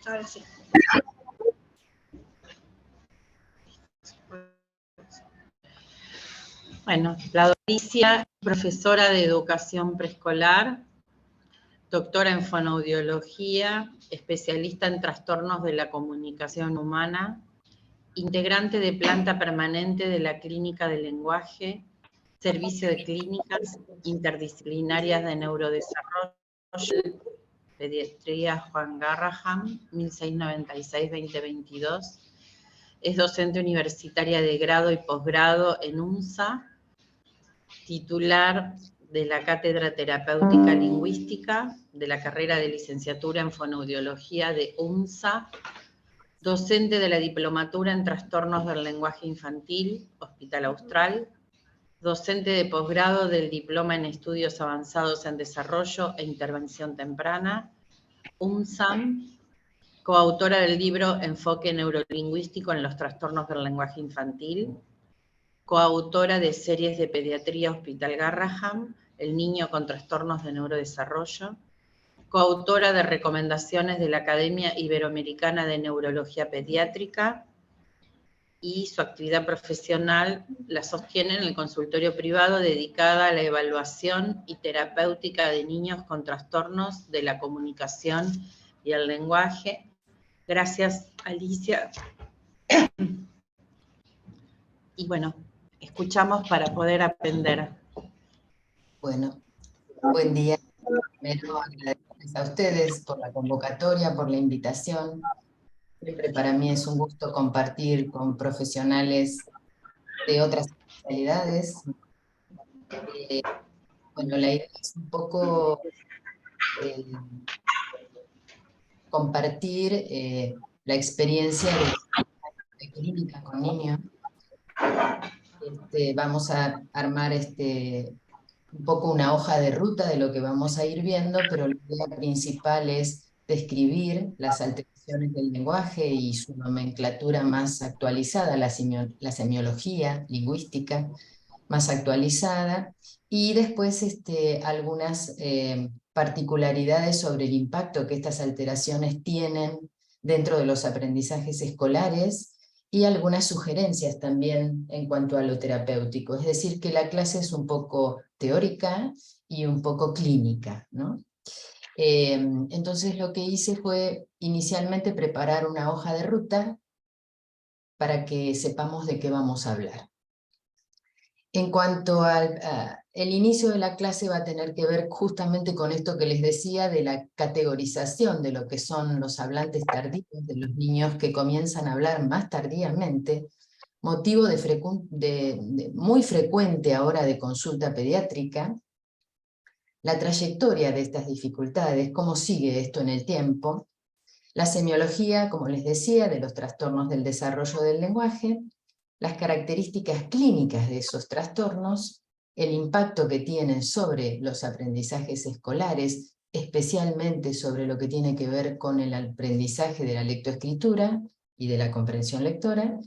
Ahora sí. Bueno, la Alicia, profesora de educación preescolar, doctora en fonoaudiología, especialista en trastornos de la comunicación humana, integrante de planta permanente de la Clínica del Lenguaje, Servicio de Clínicas Interdisciplinarias de Neurodesarrollo, Pediatría Juan Garrahan, 1696-2022. Es docente universitaria de grado y posgrado en UNSA, titular de la Cátedra Terapéutica Lingüística de la carrera de licenciatura en fonoaudiología de UNSA, docente de la Diplomatura en Trastornos del Lenguaje Infantil, Hospital Austral, docente de posgrado del Diploma en Estudios Avanzados en Desarrollo e Intervención Temprana, UNSAM, coautora del libro Enfoque Neurolingüístico en los Trastornos del Lenguaje Infantil, coautora de series de pediatría Hospital Garrahan, El niño con trastornos de neurodesarrollo, coautora de recomendaciones de la Academia Iberoamericana de Neurología Pediátrica, y su actividad profesional la sostiene en el consultorio privado dedicada a la evaluación y terapéutica de niños con trastornos de la comunicación y el lenguaje. Gracias, Alicia. Y bueno, escuchamos para poder aprender. Bueno, buen día. Primero agradecerles a ustedes por la convocatoria, por la invitación. Siempre para mí es un gusto compartir con profesionales de otras especialidades. Bueno, la idea es un poco compartir la experiencia de clínica con niños. Vamos a armar un poco una hoja de ruta de lo que vamos a ir viendo, pero la idea principal es describir las alteraciones del lenguaje y su nomenclatura más actualizada, la semiología lingüística más actualizada, y después algunas particularidades sobre el impacto que estas alteraciones tienen dentro de los aprendizajes escolares, y algunas sugerencias también en cuanto a lo terapéutico. Es decir, que la clase es un poco teórica y un poco clínica, ¿no? Entonces lo que hice fue inicialmente preparar una hoja de ruta para que sepamos de qué vamos a hablar. En cuanto al el inicio de la clase va a tener que ver justamente con esto que les decía de la categorización de lo que son los hablantes tardíos, de los niños que comienzan a hablar más tardíamente, motivo muy frecuente ahora de consulta pediátrica, la trayectoria de estas dificultades, cómo sigue esto en el tiempo, la semiología, como les decía, de los trastornos del desarrollo del lenguaje, las características clínicas de esos trastornos, el impacto que tienen sobre los aprendizajes escolares, especialmente sobre lo que tiene que ver con el aprendizaje de la lectoescritura y de la comprensión lectora,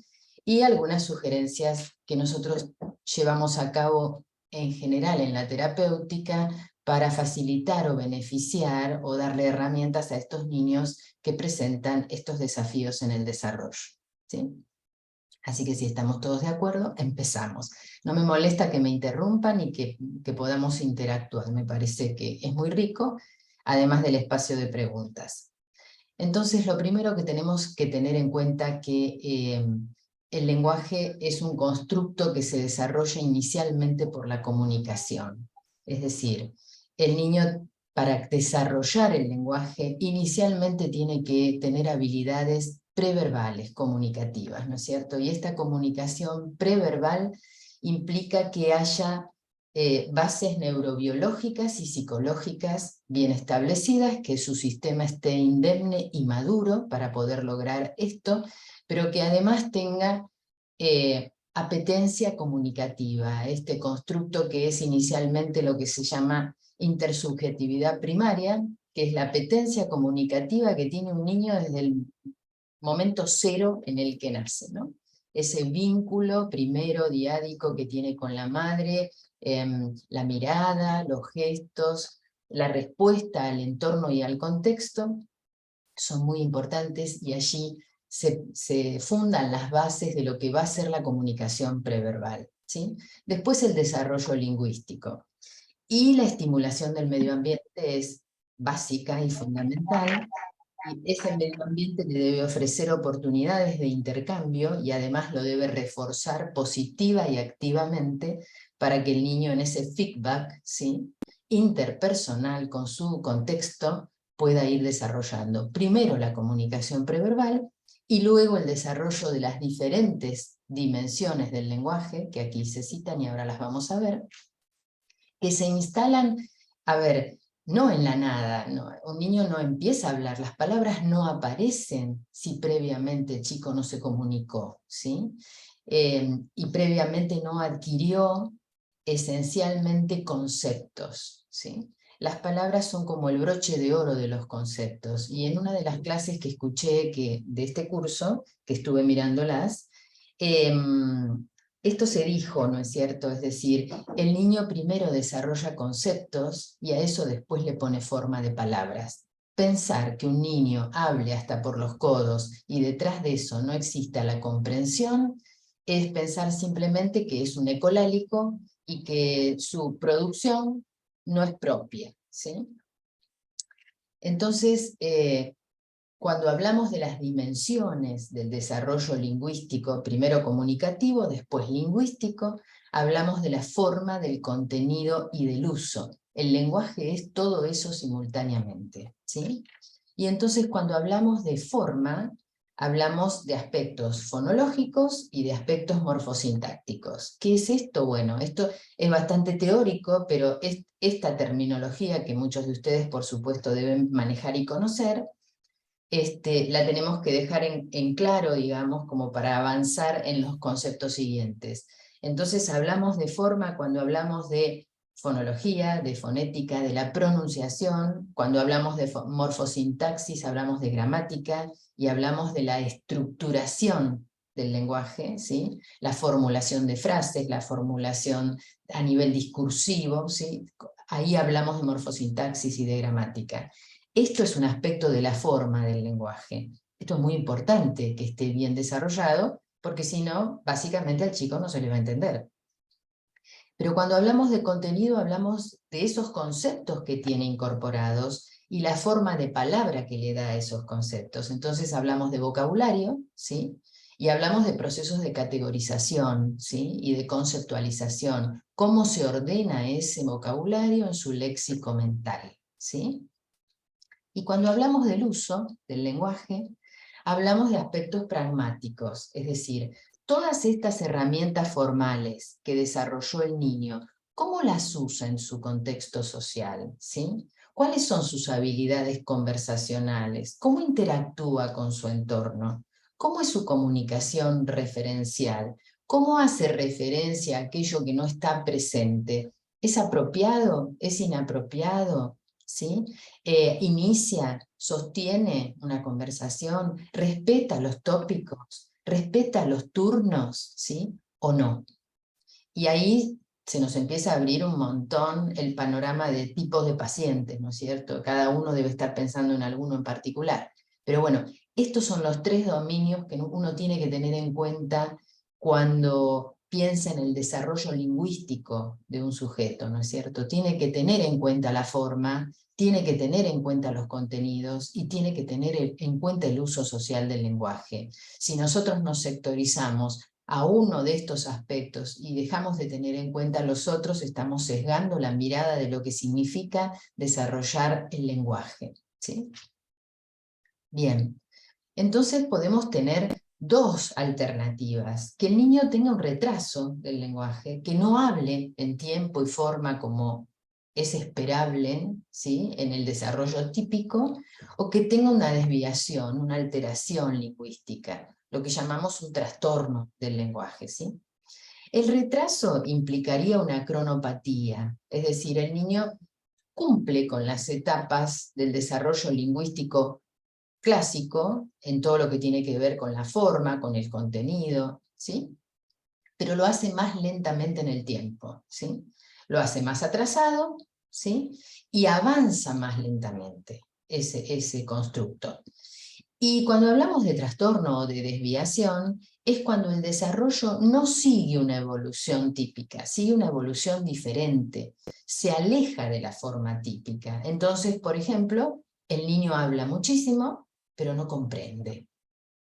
y algunas sugerencias que nosotros llevamos a cabo en general en la terapéutica para facilitar o beneficiar o darle herramientas a estos niños que presentan estos desafíos en el desarrollo, ¿sí? Así que si estamos todos de acuerdo, empezamos. No me molesta que me interrumpan y que podamos interactuar, me parece que es muy rico, además del espacio de preguntas. Entonces, lo primero que tenemos que tener en cuenta que el lenguaje es un constructo que se desarrolla inicialmente por la comunicación. Es decir, el niño, para desarrollar el lenguaje, inicialmente tiene que tener habilidades preverbales, comunicativas, ¿no es cierto? Y esta comunicación preverbal implica que haya bases neurobiológicas y psicológicas bien establecidas, que su sistema esté indemne y maduro para poder lograr esto, pero que además tenga apetencia comunicativa, este constructo que es inicialmente lo que se llama intersubjetividad primaria, que es la apetencia comunicativa que tiene un niño desde el momento cero en el que nace, ¿no? Ese vínculo primero diádico que tiene con la madre, la mirada, los gestos, la respuesta al entorno y al contexto, son muy importantes y allí se fundan las bases de lo que va a ser la comunicación preverbal, ¿sí? Después el desarrollo lingüístico. Y la estimulación del medio ambiente es básica y fundamental, y ese medio ambiente le debe ofrecer oportunidades de intercambio y además lo debe reforzar positiva y activamente para que el niño en ese feedback, ¿sí?, interpersonal con su contexto pueda ir desarrollando primero la comunicación preverbal y luego el desarrollo de las diferentes dimensiones del lenguaje, que aquí se citan y ahora las vamos a ver, que se instalan, a ver, no en la nada, no, un niño no empieza a hablar, las palabras no aparecen si previamente el chico no se comunicó, ¿sí? Y previamente no adquirió esencialmente conceptos, ¿sí? Las palabras son como el broche de oro de los conceptos, y en una de las clases que escuché de este curso, que estuve mirándolas, esto se dijo, ¿no es cierto? Es decir, el niño primero desarrolla conceptos y a eso después le pone forma de palabras. Pensar que un niño hable hasta por los codos y detrás de eso no exista la comprensión es pensar simplemente que es un ecolálico y que su producción no es propia, ¿sí? Entonces, cuando hablamos de las dimensiones del desarrollo lingüístico, primero comunicativo, después lingüístico, hablamos de la forma, del contenido y del uso. El lenguaje es todo eso simultáneamente, ¿sí? Y entonces cuando hablamos de forma, hablamos de aspectos fonológicos y de aspectos morfosintácticos. ¿Qué es esto? Bueno, esto es bastante teórico, pero esta terminología que muchos de ustedes por supuesto deben manejar y conocer, la tenemos que dejar en claro, digamos, como para avanzar en los conceptos siguientes. Entonces hablamos de forma cuando hablamos de fonología, de fonética, de la pronunciación; cuando hablamos de morfosintaxis hablamos de gramática, y hablamos de la estructuración del lenguaje, ¿sí? La formulación de frases, la formulación a nivel discursivo, ¿sí? Ahí hablamos de morfosintaxis y de gramática. Esto es un aspecto de la forma del lenguaje. Esto es muy importante que esté bien desarrollado, porque si no, básicamente al chico no se le va a entender. Pero cuando hablamos de contenido, hablamos de esos conceptos que tiene incorporados y la forma de palabra que le da a esos conceptos. Entonces hablamos de vocabulario, ¿sí? Y hablamos de procesos de categorización, ¿sí? Y de conceptualización. Cómo se ordena ese vocabulario en su léxico mental, ¿sí? Y cuando hablamos del uso del lenguaje, hablamos de aspectos pragmáticos, es decir, todas estas herramientas formales que desarrolló el niño, ¿cómo las usa en su contexto social? ¿Sí? ¿Cuáles son sus habilidades conversacionales? ¿Cómo interactúa con su entorno? ¿Cómo es su comunicación referencial? ¿Cómo hace referencia a aquello que no está presente? ¿Es apropiado? ¿Es inapropiado? ¿Sí? Inicia, sostiene una conversación, respeta los tópicos, respeta los turnos, ¿sí? ¿O no? Y ahí se nos empieza a abrir un montón el panorama de tipos de pacientes, ¿no es cierto? Cada uno debe estar pensando en alguno en particular. Pero bueno, estos son los tres dominios que uno tiene que tener en cuenta cuando piensa en el desarrollo lingüístico de un sujeto, ¿no es cierto? Tiene que tener en cuenta la forma, tiene que tener en cuenta los contenidos y tiene que tener en cuenta el uso social del lenguaje. Si nosotros nos sectorizamos a uno de estos aspectos y dejamos de tener en cuenta los otros, estamos sesgando la mirada de lo que significa desarrollar el lenguaje, ¿sí? Bien, entonces podemos tener dos alternativas: que el niño tenga un retraso del lenguaje, que no hable en tiempo y forma como es esperable, ¿sí?, en el desarrollo típico, o que tenga una desviación, una alteración lingüística, lo que llamamos un trastorno del lenguaje, ¿sí? El retraso implicaría una cronopatía, es decir, el niño cumple con las etapas del desarrollo lingüístico clásico, en todo lo que tiene que ver con la forma, con el contenido, ¿sí? Pero lo hace más lentamente en el tiempo, ¿sí? Lo hace más atrasado, ¿sí? Y avanza más lentamente. ese constructo. Y cuando hablamos de trastorno o de desviación, es cuando el desarrollo no sigue una evolución típica, sigue una evolución diferente, se aleja de la forma típica. Entonces, por ejemplo, el niño habla muchísimo, pero no comprende.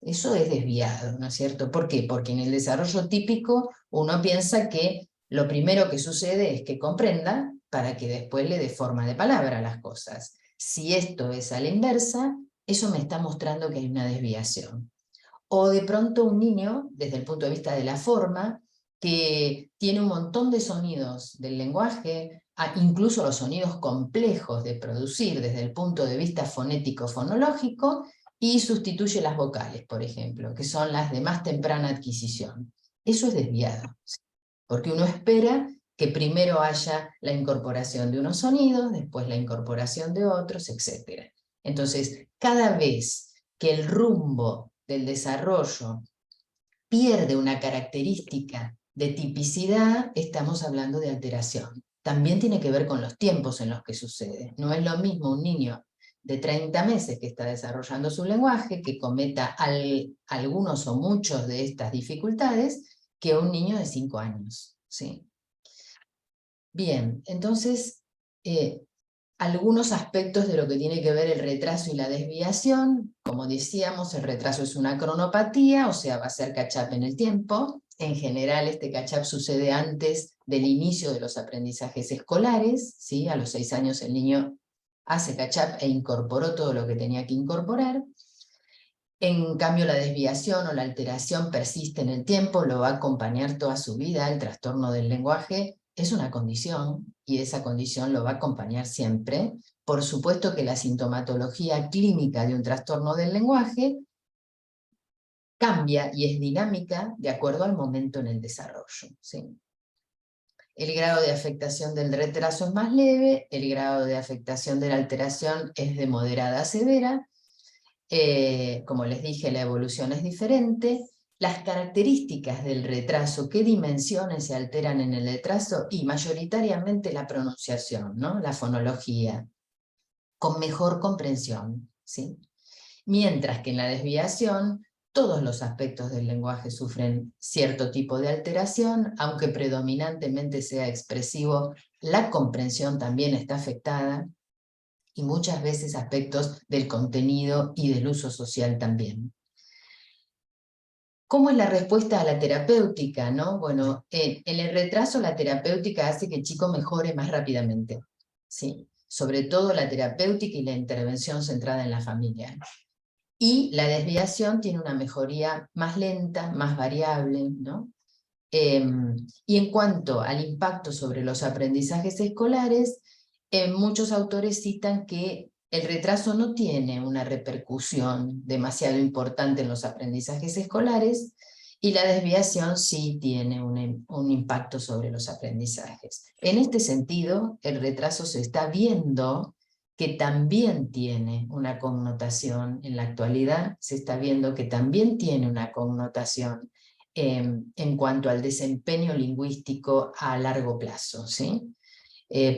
Eso es desviado, ¿no es cierto? ¿Por qué? Porque en el desarrollo típico uno piensa que lo primero que sucede es que comprenda para que después le dé forma de palabra a las cosas. Si esto es a la inversa, eso me está mostrando que hay una desviación. O de pronto un niño, desde el punto de vista de la forma, que tiene un montón de sonidos del lenguaje, incluso los sonidos complejos de producir desde el punto de vista fonético-fonológico, y sustituye las vocales, por ejemplo, que son las de más temprana adquisición. Eso es desviado, porque uno espera que primero haya la incorporación de unos sonidos, después la incorporación de otros, etc. Entonces, cada vez que el rumbo del desarrollo pierde una característica de tipicidad, estamos hablando de alteración. También tiene que ver con los tiempos en los que sucede. No es lo mismo un niño de 30 meses que está desarrollando su lenguaje, que cometa algunos o muchos de estas dificultades, que un niño de 5 años. ¿Sí? Bien, entonces, algunos aspectos de lo que tiene que ver el retraso y la desviación. Como decíamos, el retraso es una cronopatía, o sea, va a ser catch-up en el tiempo. En general, este catch-up sucede antes del inicio de los aprendizajes escolares, ¿sí? A los 6 años el niño hace catch-up e incorporó todo lo que tenía que incorporar. En cambio, la desviación o la alteración persiste en el tiempo, lo va a acompañar toda su vida. El trastorno del lenguaje es una condición, y esa condición lo va a acompañar siempre. Por supuesto que la sintomatología clínica de un trastorno del lenguaje cambia y es dinámica de acuerdo al momento en el desarrollo, ¿sí? El grado de afectación del retraso es más leve, el grado de afectación de la alteración es de moderada a severa. Como les dije, la evolución es diferente. Las características del retraso, qué dimensiones se alteran en el retraso, y mayoritariamente la pronunciación, ¿no? La fonología, con mejor comprensión, ¿sí? Mientras que en la desviación, todos los aspectos del lenguaje sufren cierto tipo de alteración, aunque predominantemente sea expresivo, la comprensión también está afectada, y muchas veces aspectos del contenido y del uso social también. ¿Cómo es la respuesta a la terapéutica, no? Bueno, en el retraso la terapéutica hace que el chico mejore más rápidamente, ¿sí? Sobre todo la terapéutica y la intervención centrada en la familia. Y la desviación tiene una mejoría más lenta, más variable, ¿no? Y en cuanto al impacto sobre los aprendizajes escolares, muchos autores citan que el retraso no tiene una repercusión demasiado importante en los aprendizajes escolares, y la desviación sí tiene un impacto sobre los aprendizajes. En este sentido, el retraso se está viendo que también tiene una connotación, en la actualidad se está viendo que también tiene una connotación en cuanto al desempeño lingüístico a largo plazo, ¿sí?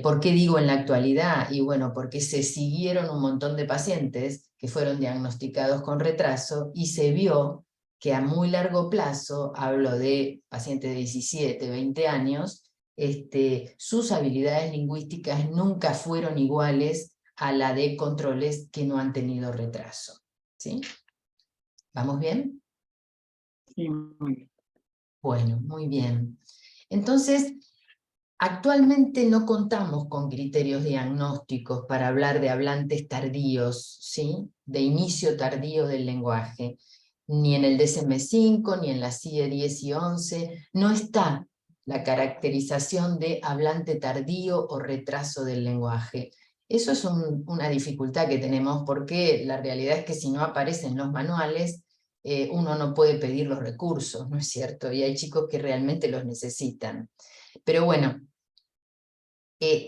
¿Por qué digo en la actualidad? Y bueno, porque se siguieron un montón de pacientes que fueron diagnosticados con retraso y se vio que a muy largo plazo, hablo de pacientes de 17, 20 años, sus habilidades lingüísticas nunca fueron iguales a la de controles que no han tenido retraso, ¿sí? ¿Vamos bien? Sí, muy bien. Bueno, muy bien. Entonces, actualmente no contamos con criterios diagnósticos para hablar de hablantes tardíos, ¿sí? De inicio tardío del lenguaje. Ni en el DSM-5, ni en la CIE 10 y 11, no está la caracterización de hablante tardío o retraso del lenguaje. Eso es una dificultad que tenemos, porque la realidad es que si no aparecen los manuales, uno no puede pedir los recursos, ¿no es cierto? Y hay chicos que realmente los necesitan. Pero bueno,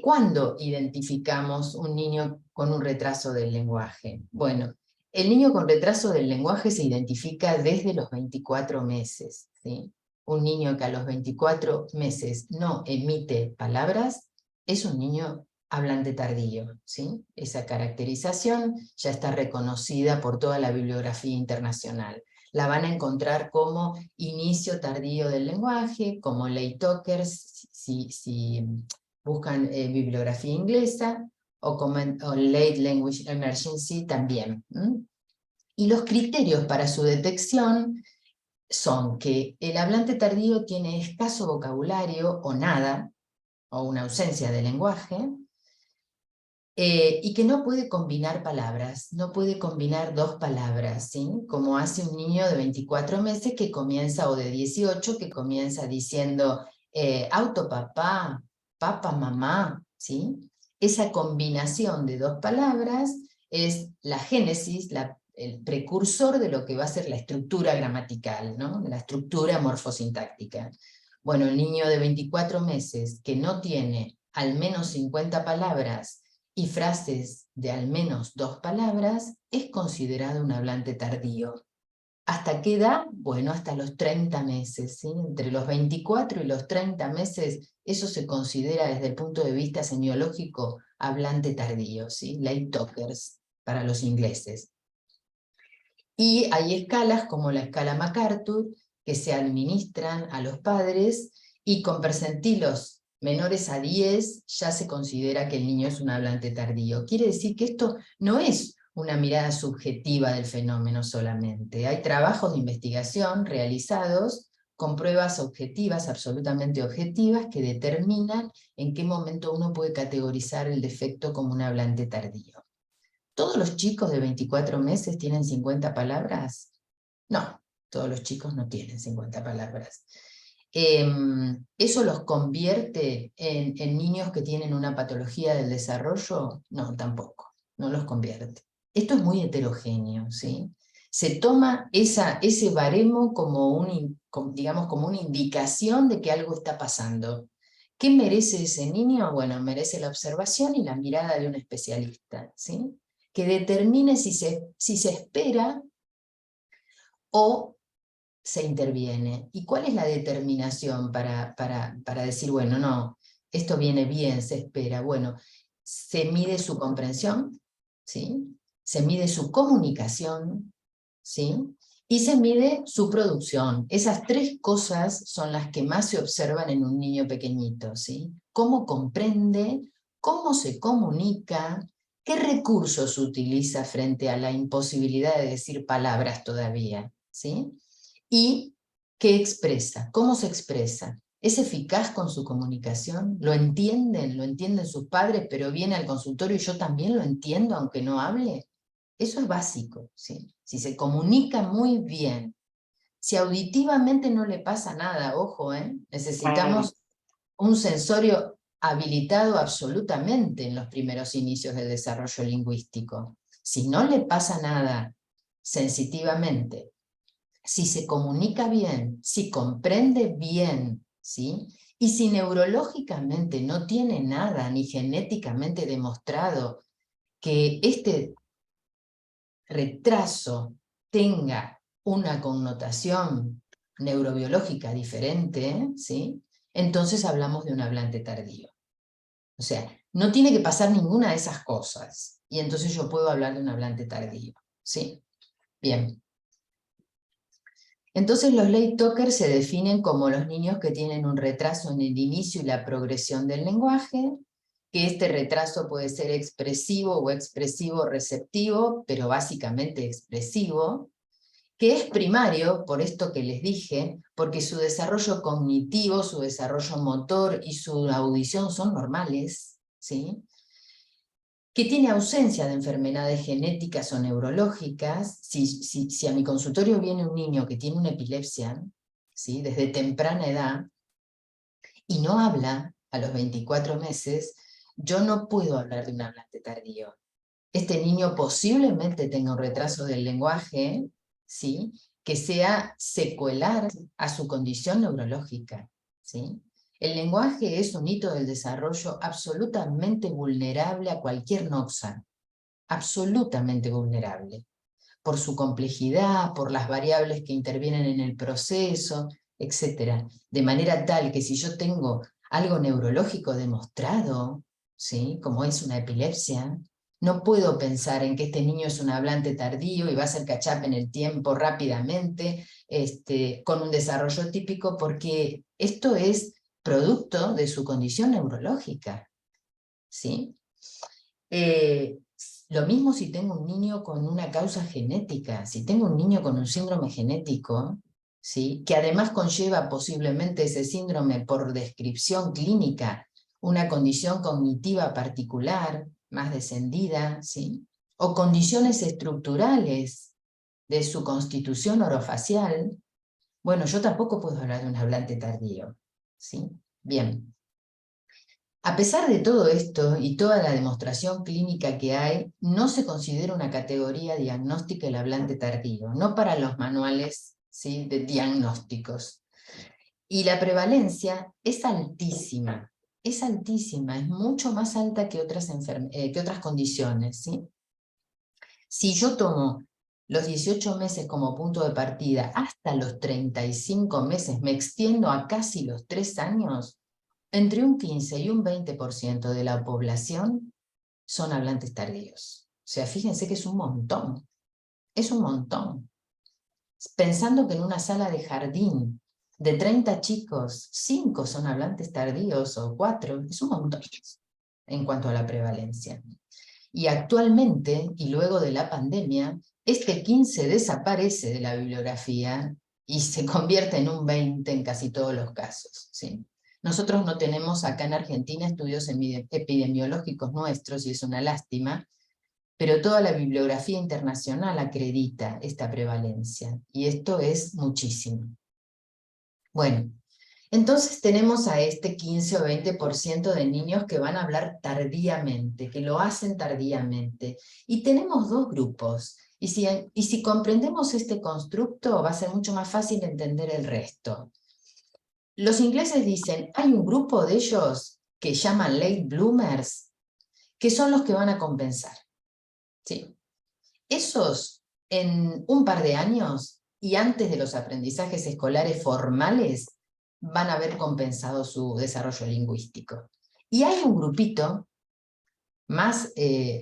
¿cuándo identificamos un niño con un retraso del lenguaje? Bueno, el niño con retraso del lenguaje se identifica desde los 24 meses, ¿sí? Un niño que a los 24 meses no emite palabras es un niño hablante tardío, ¿sí? Esa caracterización ya está reconocida por toda la bibliografía internacional. La van a encontrar como inicio tardío del lenguaje, como late talkers, si buscan bibliografía inglesa, o late language emergency también. Y los criterios para su detección son que el hablante tardío tiene escaso vocabulario o nada, o una ausencia de lenguaje, y que no puede combinar palabras, no puede combinar dos palabras, ¿sí? Como hace un niño de 24 meses que comienza, o de 18, que comienza diciendo auto papá, papá mamá, ¿sí? Esa combinación de dos palabras es la génesis, el precursor de lo que va a ser la estructura gramatical, ¿no? La estructura morfosintáctica. Bueno, el niño de 24 meses que no tiene al menos 50 palabras y frases de al menos 2 palabras, es considerado un hablante tardío. ¿Hasta qué edad? Bueno, hasta los 30 meses, ¿sí? Entre los 24 y los 30 meses, eso se considera desde el punto de vista semiológico hablante tardío, ¿sí? Late talkers, para los ingleses. Y hay escalas como la escala MacArthur, que se administran a los padres, y con percentilos menores a 10 ya se considera que el niño es un hablante tardío. Quiere decir que esto no es una mirada subjetiva del fenómeno solamente. Hay trabajos de investigación realizados con pruebas objetivas, absolutamente objetivas, que determinan en qué momento uno puede categorizar el defecto como un hablante tardío. ¿Todos los chicos de 24 meses tienen 50 palabras? No, todos los chicos no tienen 50 palabras. ¿Eso los convierte en niños que tienen una patología del desarrollo? No, tampoco, no los convierte. Esto es muy heterogéneo, ¿sí? Se toma ese baremo como digamos, como una indicación de que algo está pasando. ¿Qué merece ese niño? Bueno, merece la observación y la mirada de un especialista, ¿sí? Que determine si se espera o se interviene. ¿Y cuál es la determinación para decir, bueno, no, esto viene bien, se espera? Bueno, se mide su comprensión, ¿sí? Se mide su comunicación, ¿sí? Y se mide su producción. Esas 3 cosas son las que más se observan en un niño pequeñito, ¿sí? Cómo comprende, cómo se comunica, qué recursos utiliza frente a la imposibilidad de decir palabras todavía, ¿sí? Y qué expresa, cómo se expresa. ¿Es eficaz con su comunicación? ¿Lo entienden sus padres, pero viene al consultorio y yo también lo entiendo aunque no hable? Eso es básico, ¿sí? Si se comunica muy bien, si auditivamente no le pasa nada, ojo, necesitamos un sensorio habilitado absolutamente en los primeros inicios del desarrollo lingüístico. Si no le pasa nada sensitivamente, si se comunica bien, si comprende bien, ¿sí? Y si neurológicamente no tiene nada, ni genéticamente demostrado que este retraso tenga una connotación neurobiológica diferente, ¿sí? Entonces hablamos de un hablante tardío. O sea, no tiene que pasar ninguna de esas cosas, y entonces yo puedo hablar de un hablante tardío, ¿sí? Bien. Entonces los late talkers se definen como los niños que tienen un retraso en el inicio y la progresión del lenguaje, que este retraso puede ser expresivo o expresivo receptivo, pero básicamente expresivo, que es primario, por esto que les dije, porque su desarrollo cognitivo, su desarrollo motor y su audición son normales, ¿sí? Que tiene ausencia de enfermedades genéticas o neurológicas. Si a mi consultorio viene un niño que tiene una epilepsia, ¿sí? Desde temprana edad, y no habla a los 24 meses, yo no puedo hablar de un hablante tardío. Este niño posiblemente tenga un retraso del lenguaje, ¿sí? Que sea secuelar a su condición neurológica, ¿sí? El lenguaje es un hito del desarrollo absolutamente vulnerable a cualquier noxa, absolutamente vulnerable, por su complejidad, por las variables que intervienen en el proceso, etc. De manera tal que si yo tengo algo neurológico demostrado, ¿sí? Como es una epilepsia. No puedo pensar en que este niño es un hablante tardío y va a hacer catch-up en el tiempo rápidamente, con un desarrollo típico, porque esto es producto de su condición neurológica, ¿sí? Lo mismo si tengo un niño con una causa genética, si tengo un niño con un síndrome genético, ¿sí? Que además conlleva posiblemente ese síndrome por descripción clínica, una condición cognitiva particular, más descendida, ¿sí? O condiciones estructurales de su constitución orofacial, bueno, yo tampoco puedo hablar de un hablante tardío, ¿sí? Bien. A pesar de todo esto y toda la demostración clínica que hay, no se considera una categoría diagnóstica el hablante tardío, no para los manuales, ¿sí?, de diagnósticos. Y la prevalencia es altísima, es mucho más alta que otras condiciones, ¿sí? Si yo tomo los 18 meses como punto de partida hasta los 35 meses, me extiendo a casi los 3 años, entre un 15 y un 20% de la población son hablantes tardíos. O sea, fíjense que es un montón. Es un montón. Pensando que en una sala de jardín de 30 chicos, 5 son hablantes tardíos o 4, es un montón en cuanto a la prevalencia. Y actualmente, y luego de la pandemia, este 15 desaparece de la bibliografía y se convierte en un 20 en casi todos los casos, ¿sí? Nosotros no tenemos acá en Argentina estudios epidemiológicos nuestros, y es una lástima, pero toda la bibliografía internacional acredita esta prevalencia, y esto es muchísimo. Bueno, entonces tenemos a este 15 o 20% de niños que van a hablar tardíamente, que lo hacen tardíamente. Y tenemos dos grupos. Y si comprendemos este constructo, va a ser mucho más fácil entender el resto. Los ingleses dicen, hay un grupo de ellos que llaman late bloomers, que son los que van a compensar. ¿Sí? Esos, en un par de años, y antes de los aprendizajes escolares formales, van a haber compensado su desarrollo lingüístico. Y hay un grupito más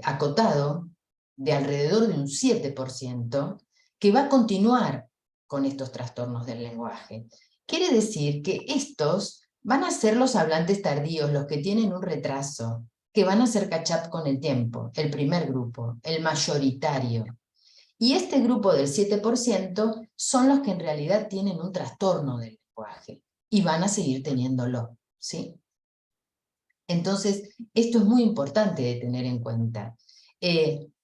acotado, de alrededor de un 7%, que va a continuar con estos trastornos del lenguaje. Quiere decir que estos van a ser los hablantes tardíos, los que tienen un retraso, que van a hacer catch-up con el tiempo, el primer grupo, el mayoritario. Y este grupo del 7% son los que en realidad tienen un trastorno del lenguaje y van a seguir teniéndolo, ¿sí? Entonces, esto es muy importante de tener en cuenta,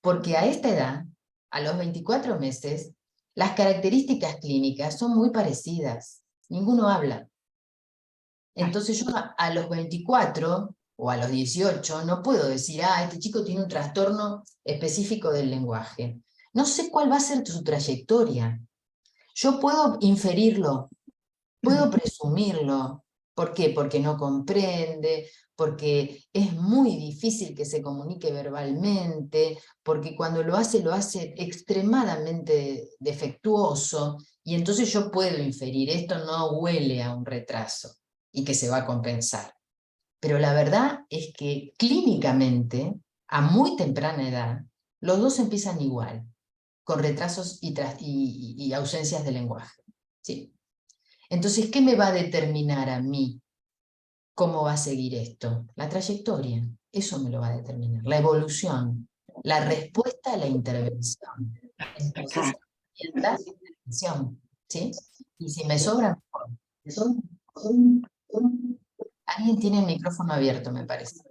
porque a esta edad, a los 24 meses, las características clínicas son muy parecidas, ninguno habla. Entonces yo a los 24 o a los 18 no puedo decir, este chico tiene un trastorno específico del lenguaje. No sé cuál va a ser su trayectoria. Yo puedo inferirlo, puedo presumirlo. ¿Por qué? Porque no comprende, porque es muy difícil que se comunique verbalmente, porque cuando lo hace extremadamente defectuoso, y entonces yo puedo inferir, esto no huele a un retraso y que se va a compensar. Pero la verdad es que clínicamente, a muy temprana edad, los dos empiezan igual, con retrasos y ausencias de lenguaje. ¿Sí? Entonces, ¿qué me va a determinar a mí cómo va a seguir esto? La trayectoria, eso me lo va a determinar, la evolución, la respuesta a la intervención. Entonces, la intervención, ¿sí? Y si me sobra, mejor. Alguien tiene el micrófono abierto, me parece.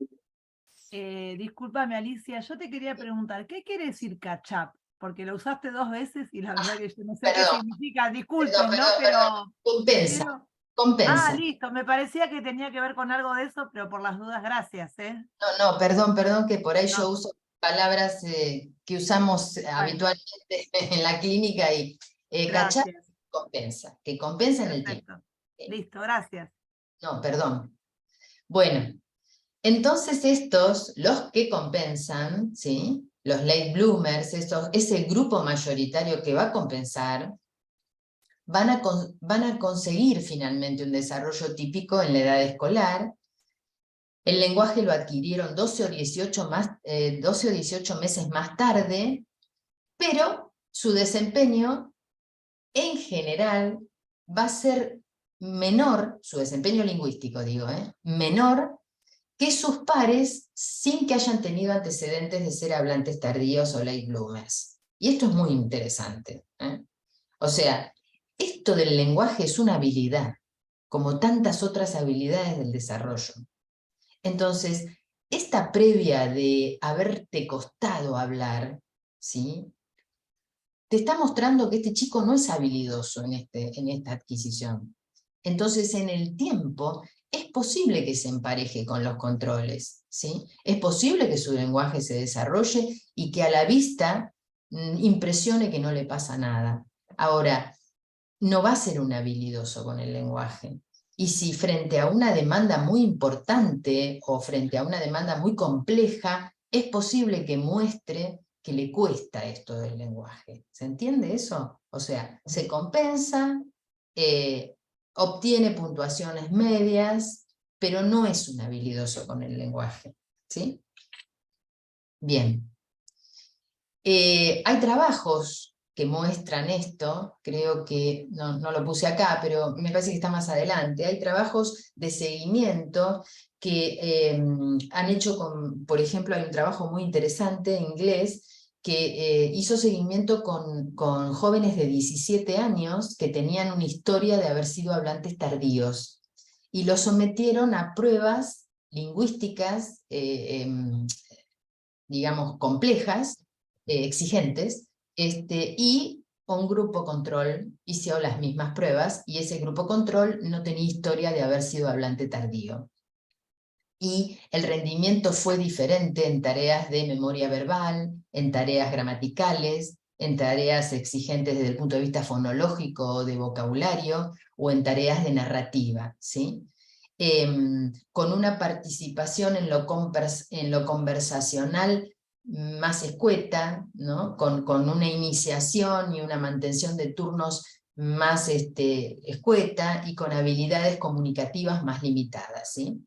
Discúlpame, Alicia, yo te quería preguntar, ¿qué quiere decir catch up? Porque lo usaste 2 veces y la verdad que yo no sé qué significa, disculpen, ¿no? Perdón. Compensa, Quiero... compensa. listo, me parecía que tenía que ver con algo de eso, pero por las dudas, gracias, No, perdón, que por ahí yo No, uso palabras que usamos bueno, habitualmente en la clínica y catch-up gracias, compensa, que compensa en el tiempo. perfecto. Listo, gracias. No, perdón. Bueno, entonces estos, los que compensan, ¿sí? Los late bloomers, ese grupo mayoritario que va a compensar, van a conseguir finalmente un desarrollo típico en la edad escolar, El lenguaje lo adquirieron 12 o 18 meses más tarde, pero su desempeño en general va a ser menor, su desempeño lingüístico digo, menor que sus pares sin que hayan tenido antecedentes de ser hablantes tardíos o late bloomers. Y esto es muy interesante. O sea, esto del lenguaje es una habilidad, como tantas otras habilidades del desarrollo. Entonces, esta previa de haberte costado hablar, ¿sí?, te está mostrando que este chico no es habilidoso en esta adquisición. Entonces, en el tiempo, es posible que se empareje con los controles, ¿sí? Es posible que su lenguaje se desarrolle y que a la vista impresione que no le pasa nada. Ahora, no va a ser un habilidoso con el lenguaje. Y si frente a una demanda muy importante o frente a una demanda muy compleja, es posible que muestre que le cuesta esto del lenguaje. ¿Se entiende eso? O sea, se compensa, obtiene puntuaciones medias, pero no es un habilidoso con el lenguaje. ¿Sí? Bien. Hay trabajos que muestran esto, creo que no lo puse acá, pero me parece que está más adelante. Hay trabajos de seguimiento que han hecho por ejemplo, hay un trabajo muy interesante en inglés que hizo seguimiento con jóvenes de 17 años que tenían una historia de haber sido hablantes tardíos y los sometieron a pruebas lingüísticas, digamos, complejas, exigentes, y un grupo control hizo las mismas pruebas y ese grupo control no tenía historia de haber sido hablante tardío. Y el rendimiento fue diferente en tareas de memoria verbal, en tareas gramaticales, en tareas exigentes desde el punto de vista fonológico o de vocabulario, o en tareas de narrativa, ¿sí? Con una participación en lo conversacional más escueta, ¿no? Con una iniciación y una mantención de turnos más escueta y con habilidades comunicativas más limitadas, ¿sí?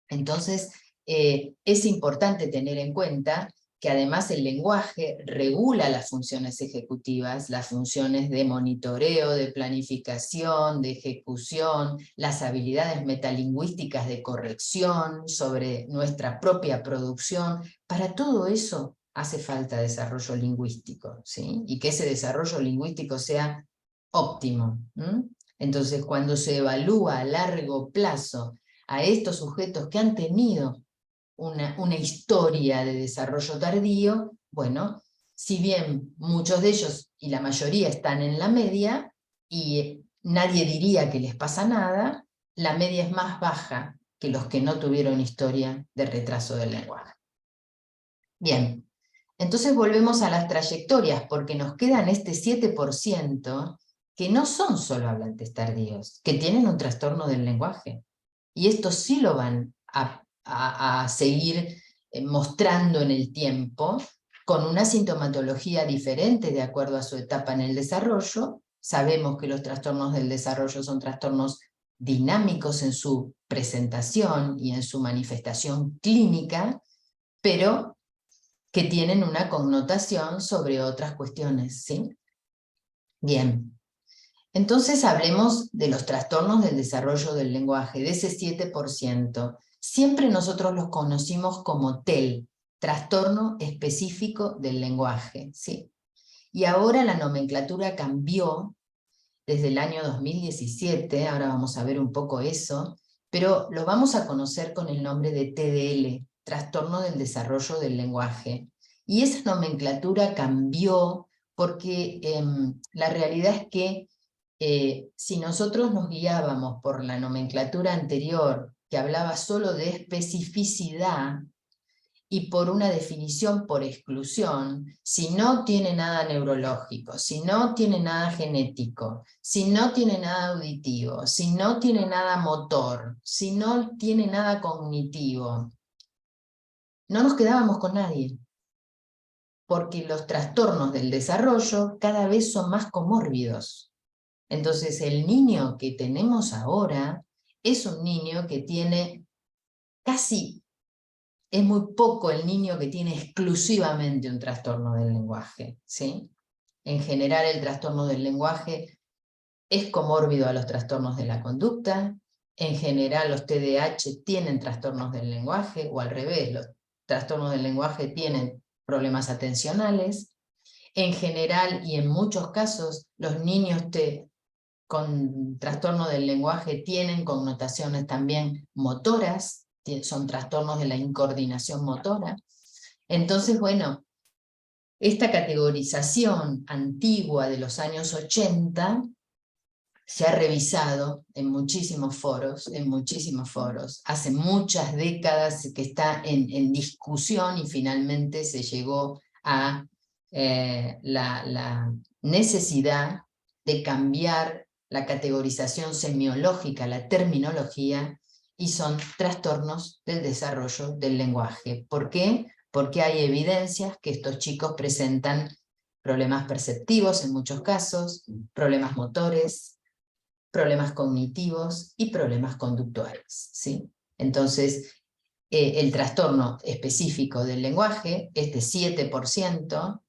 Entonces, es importante tener en cuenta que además el lenguaje regula las funciones ejecutivas, las funciones de monitoreo, de planificación, de ejecución, las habilidades metalingüísticas de corrección sobre nuestra propia producción. Para todo eso hace falta desarrollo lingüístico, ¿sí? Y que ese desarrollo lingüístico sea óptimo. Entonces, cuando se evalúa a largo plazo a estos sujetos que han tenido una historia de desarrollo tardío, bueno, si bien muchos de ellos y la mayoría están en la media, y nadie diría que les pasa nada, la media es más baja que los que no tuvieron historia de retraso del lenguaje. Bien, entonces volvemos a las trayectorias, porque nos quedan este 7% que no son solo hablantes tardíos, que tienen un trastorno del lenguaje. Y esto sí lo van a seguir mostrando en el tiempo, con una sintomatología diferente de acuerdo a su etapa en el desarrollo. Sabemos que los trastornos del desarrollo son trastornos dinámicos en su presentación y en su manifestación clínica, pero que tienen una connotación sobre otras cuestiones, ¿sí? Bien. Entonces hablemos de los trastornos del desarrollo del lenguaje, de ese 7%. Siempre nosotros los conocimos como TEL, trastorno específico del lenguaje, ¿sí? Y ahora la nomenclatura cambió desde el año 2017, ahora vamos a ver un poco eso, pero lo vamos a conocer con el nombre de TDL, trastorno del desarrollo del lenguaje. Y esa nomenclatura cambió porque la realidad es que si nosotros nos guiábamos por la nomenclatura anterior, que hablaba solo de especificidad, y por una definición por exclusión, si no tiene nada neurológico, si no tiene nada genético, si no tiene nada auditivo, si no tiene nada motor, si no tiene nada cognitivo, no nos quedábamos con nadie, porque los trastornos del desarrollo cada vez son más comórbidos. Entonces el niño que tenemos ahora es un niño que tiene es muy poco el niño que tiene exclusivamente un trastorno del lenguaje, ¿sí? En general el trastorno del lenguaje es comórbido a los trastornos de la conducta. En general los TDAH tienen trastornos del lenguaje, o al revés, los trastornos del lenguaje tienen problemas atencionales. En general y en muchos casos los niños con trastorno del lenguaje tienen connotaciones también motoras, son trastornos de la incoordinación motora. Entonces, bueno, esta categorización antigua de los años 80 se ha revisado en muchísimos foros, hace muchas décadas que está en discusión y finalmente se llegó a la necesidad de cambiar la categorización semiológica, la terminología, y son trastornos del desarrollo del lenguaje. ¿Por qué? Porque hay evidencias que estos chicos presentan problemas perceptivos en muchos casos, problemas motores, problemas cognitivos y problemas conductuales, ¿sí? Entonces, el trastorno específico del lenguaje, este 7%,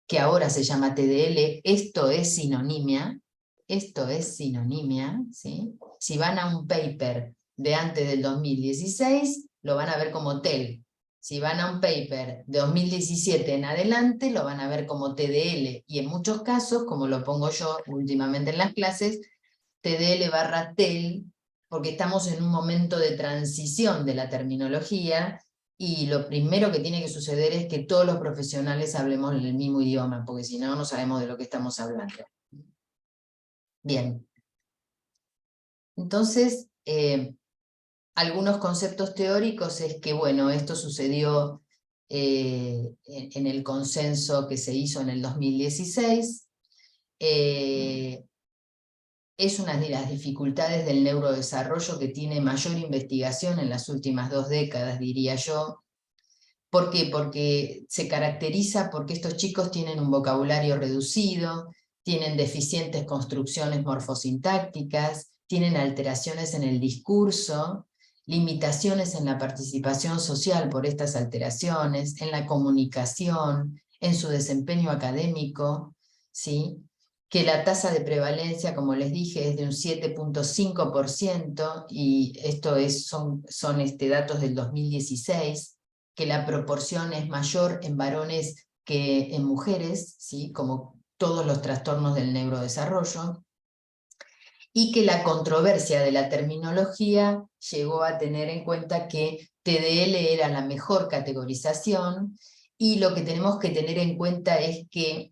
que ahora se llama TDL, esto es sinonimia, ¿sí? Si van a un paper de antes del 2016, lo van a ver como TEL. Si van a un paper de 2017 en adelante, lo van a ver como TDL, y en muchos casos, como lo pongo yo últimamente en las clases, TDL/TEL, porque estamos en un momento de transición de la terminología, y lo primero que tiene que suceder es que todos los profesionales hablemos el mismo idioma, porque si no, no sabemos de lo que estamos hablando. Bien. Entonces, algunos conceptos teóricos es que, bueno, esto sucedió en el consenso que se hizo en el 2016, es una de las dificultades del neurodesarrollo que tiene mayor investigación en las últimas 2 décadas, diría yo. ¿Por qué? Porque se caracteriza porque estos chicos tienen un vocabulario reducido, tienen deficientes construcciones morfosintácticas, tienen alteraciones en el discurso, limitaciones en la participación social por estas alteraciones, en la comunicación, en su desempeño académico, ¿sí? Que la tasa de prevalencia, como les dije, es de un 7.5%, y esto son datos del 2016, que la proporción es mayor en varones que en mujeres, ¿sí? Como todos los trastornos del neurodesarrollo, y que la controversia de la terminología llegó a tener en cuenta que TDL era la mejor categorización, y lo que tenemos que tener en cuenta es que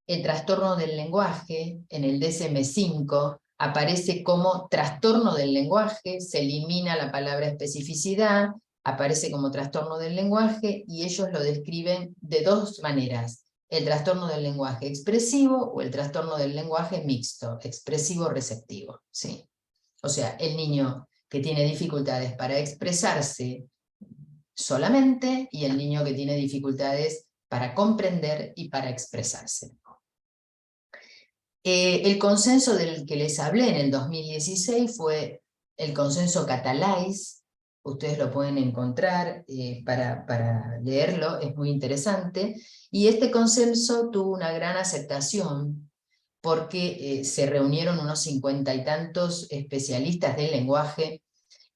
el trastorno del lenguaje en el DSM-5 aparece como trastorno del lenguaje, se elimina la palabra especificidad, aparece como trastorno del lenguaje, y ellos lo describen de 2 maneras: el trastorno del lenguaje expresivo o el trastorno del lenguaje mixto, expresivo-receptivo, ¿sí? O sea, el niño que tiene dificultades para expresarse solamente, y el niño que tiene dificultades para comprender y para expresarse. El consenso del que les hablé en el 2016 fue el consenso Catalyze. Ustedes lo pueden encontrar para leerlo, es muy interesante, y este consenso tuvo una gran aceptación porque se reunieron unos 50 y tantos especialistas del lenguaje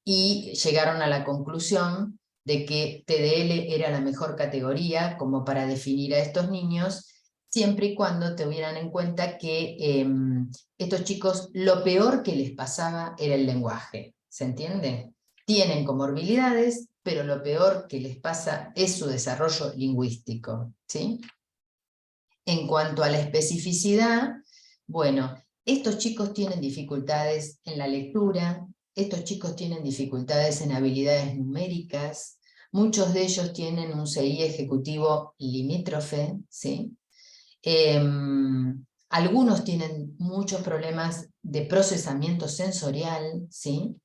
y llegaron a la conclusión de que TDL era la mejor categoría como para definir a estos niños, siempre y cuando tuvieran en cuenta que estos chicos lo peor que les pasaba era el lenguaje, ¿se entiende? Tienen comorbilidades, pero lo peor que les pasa es su desarrollo lingüístico, ¿sí? En cuanto a la especificidad, bueno, estos chicos tienen dificultades en la lectura, estos chicos tienen dificultades en habilidades numéricas, muchos de ellos tienen un CI ejecutivo limítrofe, ¿sí? Algunos tienen muchos problemas de procesamiento sensorial, ¿sí?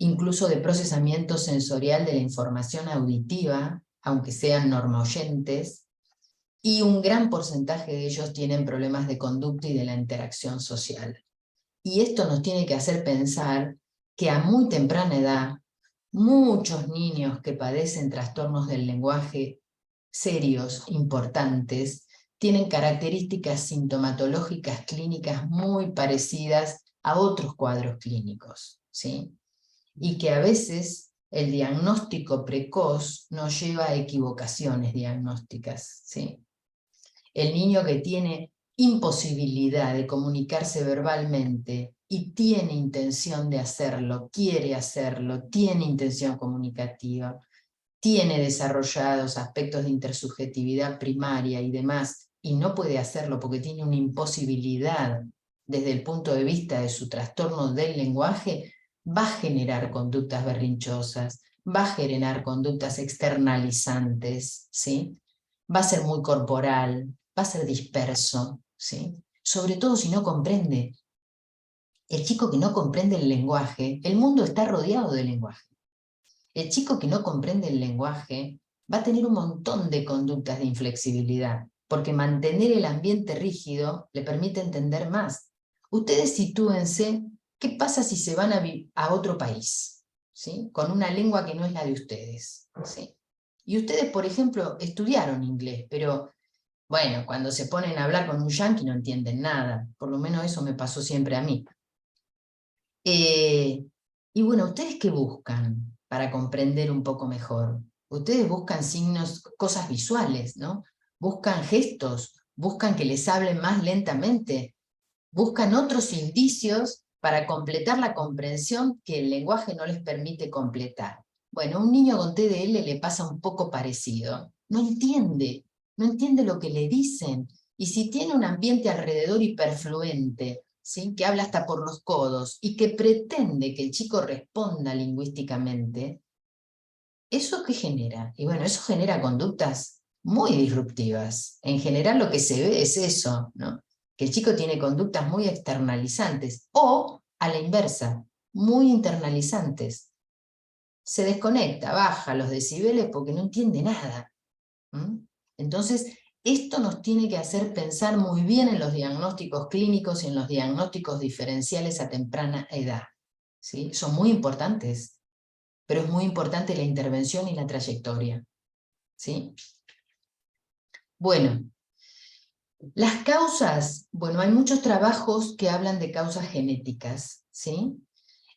Incluso de procesamiento sensorial de la información auditiva, aunque sean normoyentes, y un gran porcentaje de ellos tienen problemas de conducta y de la interacción social. Y esto nos tiene que hacer pensar que a muy temprana edad muchos niños que padecen trastornos del lenguaje serios, importantes, tienen características sintomatológicas clínicas muy parecidas a otros cuadros clínicos, ¿sí? Y que a veces el diagnóstico precoz nos lleva a equivocaciones diagnósticas, ¿sí? El niño que tiene imposibilidad de comunicarse verbalmente y tiene intención de hacerlo, quiere hacerlo, tiene intención comunicativa, tiene desarrollados aspectos de intersubjetividad primaria y demás, y no puede hacerlo porque tiene una imposibilidad desde el punto de vista de su trastorno del lenguaje, va a generar conductas berrinchosas, va a generar conductas externalizantes, ¿sí? Va a ser muy corporal, va a ser disperso, ¿sí? Sobre todo si no comprende. El chico que no comprende el lenguaje, el mundo está rodeado de lenguaje. El chico que no comprende el lenguaje va a tener un montón de conductas de inflexibilidad, porque mantener el ambiente rígido le permite entender más. Ustedes sitúense, ¿qué pasa si se van a otro país? ¿Sí? Con una lengua que no es la de ustedes. ¿Sí? Y ustedes, por ejemplo, estudiaron inglés, pero bueno, cuando se ponen a hablar con un yanqui no entienden nada. Por lo menos eso me pasó siempre a mí. Y bueno, ¿ustedes qué buscan para comprender un poco mejor? Ustedes buscan signos, cosas visuales, ¿no? Buscan gestos, buscan que les hablen más lentamente, buscan otros indicios para completar la comprensión que el lenguaje no les permite completar. Bueno, a un niño con TDL le pasa un poco parecido. No entiende lo que le dicen. Y si tiene un ambiente alrededor hiperfluente, ¿sí? Que habla hasta por los codos, y que pretende que el chico responda lingüísticamente, ¿eso qué genera? Y bueno, eso genera conductas muy disruptivas. En general lo que se ve es eso, ¿no? Que el chico tiene conductas muy externalizantes, o a la inversa, muy internalizantes. Se desconecta, baja los decibeles porque no entiende nada. Entonces, esto nos tiene que hacer pensar muy bien en los diagnósticos clínicos y en los diagnósticos diferenciales a temprana edad, ¿sí? Son muy importantes, pero es muy importante la intervención y la trayectoria, ¿sí? Bueno, las causas, bueno, hay muchos trabajos que hablan de causas genéticas, ¿sí?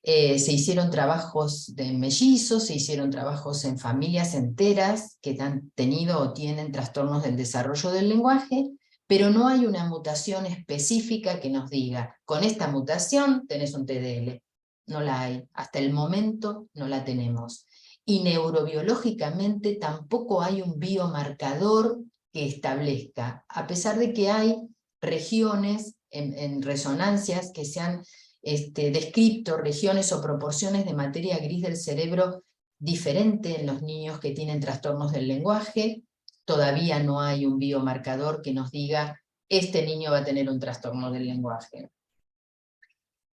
Se hicieron trabajos de mellizos, se hicieron trabajos en familias enteras que han tenido o tienen trastornos del desarrollo del lenguaje, pero no hay una mutación específica que nos diga, con esta mutación tenés un TDL. No la hay, hasta el momento no la tenemos. Y neurobiológicamente tampoco hay un biomarcador que establezca, a pesar de que hay regiones en resonancias que se han descrito regiones o proporciones de materia gris del cerebro diferente en los niños que tienen trastornos del lenguaje. Todavía no hay un biomarcador que nos diga, este niño va a tener un trastorno del lenguaje.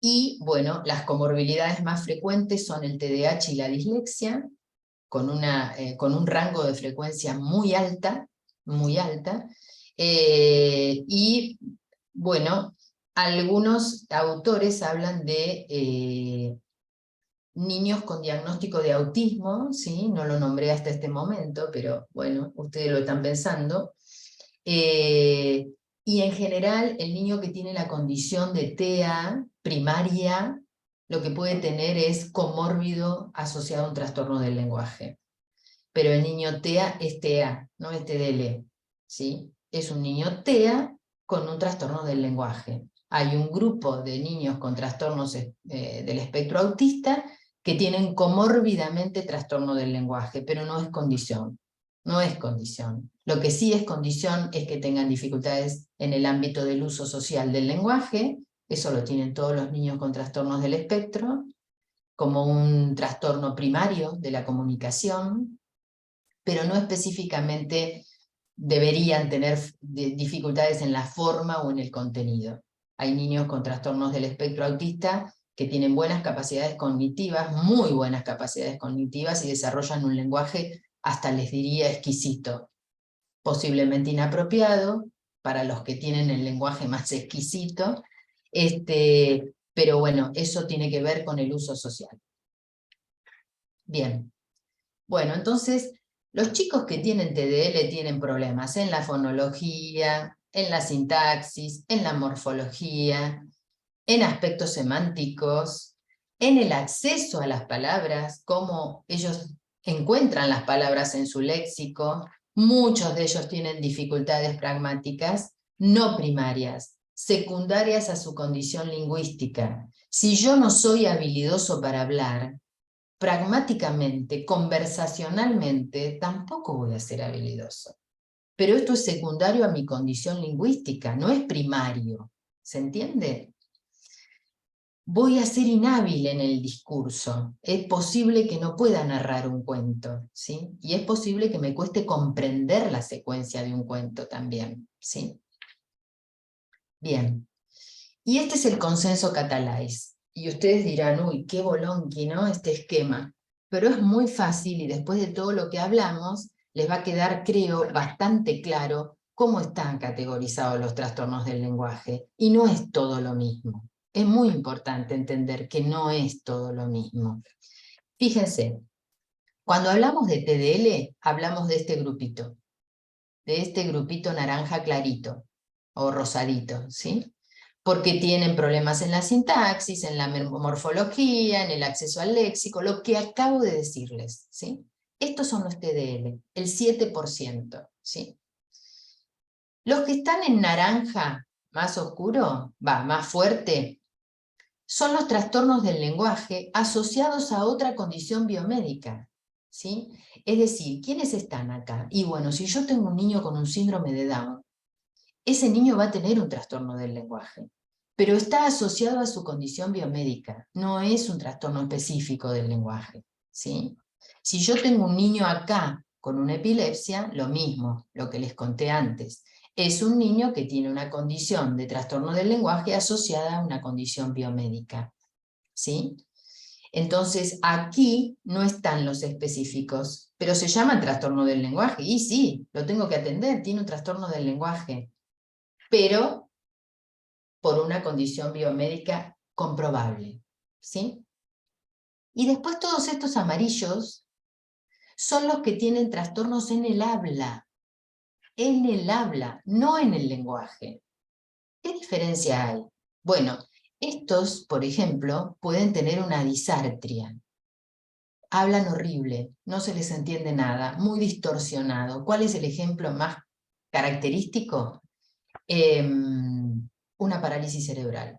Y bueno, las comorbilidades más frecuentes son el TDAH y la dislexia, con un rango de frecuencia muy alta, y bueno, algunos autores hablan de niños con diagnóstico de autismo, ¿sí? No lo nombré hasta este momento, pero bueno, ustedes lo están pensando. Y en general, el niño que tiene la condición de TEA primaria, lo que puede tener es comórbido asociado a un trastorno del lenguaje. Pero el niño TEA es TEA, no es TDL, ¿sí? Es un niño TEA con un trastorno del lenguaje. Hay un grupo de niños con trastornos del espectro autista que tienen comórbidamente trastorno del lenguaje, pero no es condición. No es condición. Lo que sí es condición es que tengan dificultades en el ámbito del uso social del lenguaje. Eso lo tienen todos los niños con trastornos del espectro, como un trastorno primario de la comunicación, pero no específicamente deberían tener dificultades en la forma o en el contenido. Hay niños con trastornos del espectro autista que tienen buenas capacidades cognitivas, muy buenas capacidades cognitivas, y desarrollan un lenguaje, hasta les diría, exquisito. Posiblemente inapropiado para los que tienen el lenguaje más exquisito, pero bueno, eso tiene que ver con el uso social. Bien. Bueno, entonces, los chicos que tienen TDL tienen problemas en la fonología, en la sintaxis, en la morfología, en aspectos semánticos, en el acceso a las palabras, cómo ellos encuentran las palabras en su léxico. Muchos de ellos tienen dificultades pragmáticas no primarias, secundarias a su condición lingüística. Si yo no soy habilidoso para hablar, pragmáticamente, conversacionalmente, tampoco voy a ser habilidoso. Pero esto es secundario a mi condición lingüística, no es primario. ¿Se entiende? Voy a ser inhábil en el discurso. Es posible que no pueda narrar un cuento, ¿sí? Y es posible que me cueste comprender la secuencia de un cuento también, ¿sí? Bien. Y este es el consenso Catalyze. Y ustedes dirán, uy, qué bolonqui, ¿no? Este esquema. Pero es muy fácil y después de todo lo que hablamos, les va a quedar, creo, bastante claro cómo están categorizados los trastornos del lenguaje. Y no es todo lo mismo. Es muy importante entender que no es todo lo mismo. Fíjense, cuando hablamos de TDL, hablamos de este grupito naranja clarito o rosadito, ¿sí? Porque tienen problemas en la sintaxis, en la morfología, en el acceso al léxico, lo que acabo de decirles, ¿sí? Estos son los TDL, el 7%, ¿sí? Los que están en naranja, más oscuro, más fuerte, son los trastornos del lenguaje asociados a otra condición biomédica, ¿sí? Es decir, ¿quiénes están acá? Y bueno, si yo tengo un niño con un síndrome de Down, ese niño va a tener un trastorno del lenguaje, pero está asociado a su condición biomédica, no es un trastorno específico del lenguaje, ¿sí? Si yo tengo un niño acá con una epilepsia, lo mismo, lo que les conté antes, es un niño que tiene una condición de trastorno del lenguaje asociada a una condición biomédica, ¿sí? Entonces aquí no están los específicos, pero se llaman trastorno del lenguaje, y sí, lo tengo que atender, tiene un trastorno del lenguaje, pero por una condición biomédica comprobable, ¿sí? Y después todos estos amarillos son los que tienen trastornos en el habla, no en el lenguaje. ¿Qué diferencia hay? Bueno, estos, por ejemplo, pueden tener una disartria. Hablan horrible, no se les entiende nada, muy distorsionado. ¿Cuál es el ejemplo más característico? Una parálisis cerebral.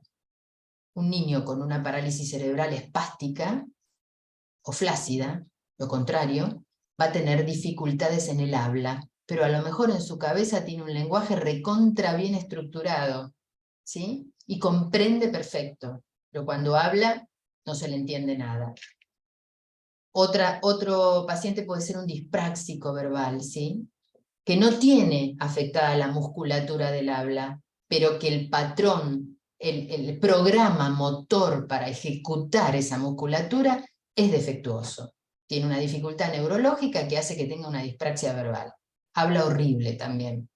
Un niño con una parálisis cerebral espástica o flácida, lo contrario, va a tener dificultades en el habla, pero a lo mejor en su cabeza tiene un lenguaje recontra bien estructurado, ¿sí? Y comprende perfecto, pero cuando habla no se le entiende nada. Otro paciente puede ser un dispráxico verbal, ¿sí? Que no tiene afectada la musculatura del habla, pero que el patrón, el programa motor para ejecutar esa musculatura es defectuoso. Tiene una dificultad neurológica que hace que tenga una dispraxia verbal. Habla horrible también.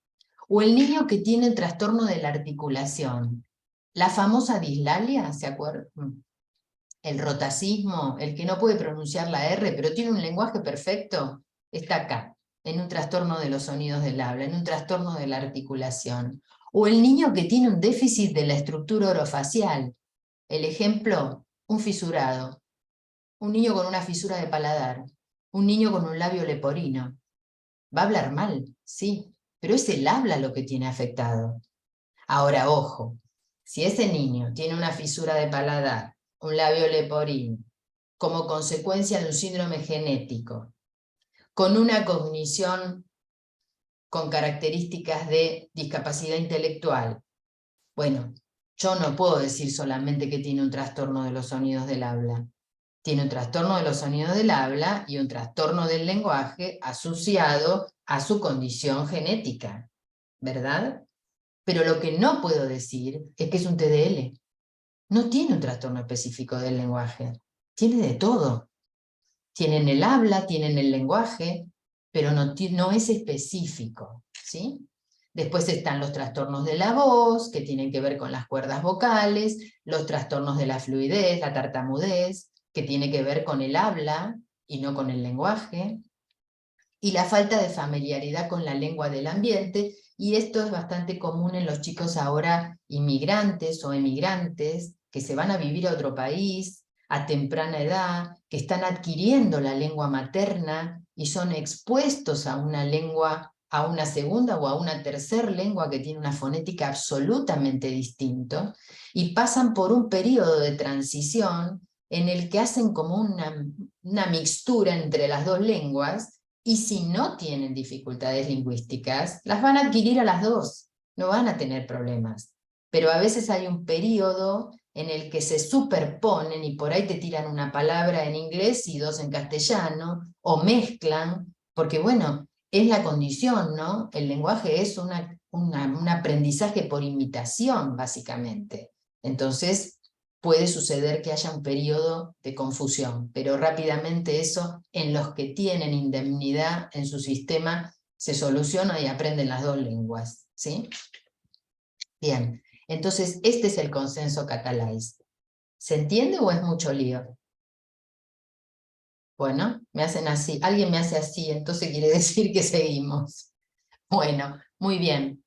O el niño que tiene trastorno de la articulación. La famosa dislalia, ¿se acuerdan? El rotacismo, el que no puede pronunciar la R, pero tiene un lenguaje perfecto, está acá, en un trastorno de los sonidos del habla, en un trastorno de la articulación. O el niño que tiene un déficit de la estructura orofacial. El ejemplo, un fisurado. Un niño con una fisura de paladar. Un niño con un labio leporino. Va a hablar mal, sí, pero es el habla lo que tiene afectado. Ahora, ojo, si ese niño tiene una fisura de paladar, un labio leporino, como consecuencia de un síndrome genético, con una cognición con características de discapacidad intelectual, bueno, yo no puedo decir solamente que tiene un trastorno de los sonidos del habla. Tiene un trastorno de los sonidos del habla y un trastorno del lenguaje asociado a su condición genética, ¿verdad? Pero lo que no puedo decir es que es un TDL. No tiene un trastorno específico del lenguaje. Tiene de todo. Tienen el habla, tienen el lenguaje, pero no es específico, ¿sí? Después están los trastornos de la voz, que tienen que ver con las cuerdas vocales, los trastornos de la fluidez, la tartamudez, que tiene que ver con el habla y no con el lenguaje, y la falta de familiaridad con la lengua del ambiente, y esto es bastante común en los chicos ahora inmigrantes o emigrantes, que se van a vivir a otro país a temprana edad, que están adquiriendo la lengua materna y son expuestos a una lengua, a una segunda o a una tercera lengua que tiene una fonética absolutamente distinta, y pasan por un periodo de transición en el que hacen como una mixtura entre las dos lenguas, y si no tienen dificultades lingüísticas, las van a adquirir a las dos, no van a tener problemas. Pero a veces hay un periodo en el que se superponen y por ahí te tiran una palabra en inglés y dos en castellano, o mezclan, porque bueno, es la condición, ¿no? El lenguaje es un aprendizaje por imitación, básicamente. Entonces, puede suceder que haya un periodo de confusión, pero rápidamente eso, en los que tienen indemnidad en su sistema, se soluciona y aprenden las dos lenguas, ¿sí? Bien, entonces este es el consenso Catalyze. ¿Se entiende o es mucho lío? Bueno, me hacen así, alguien me hace así, entonces quiere decir que seguimos. Bueno, muy bien.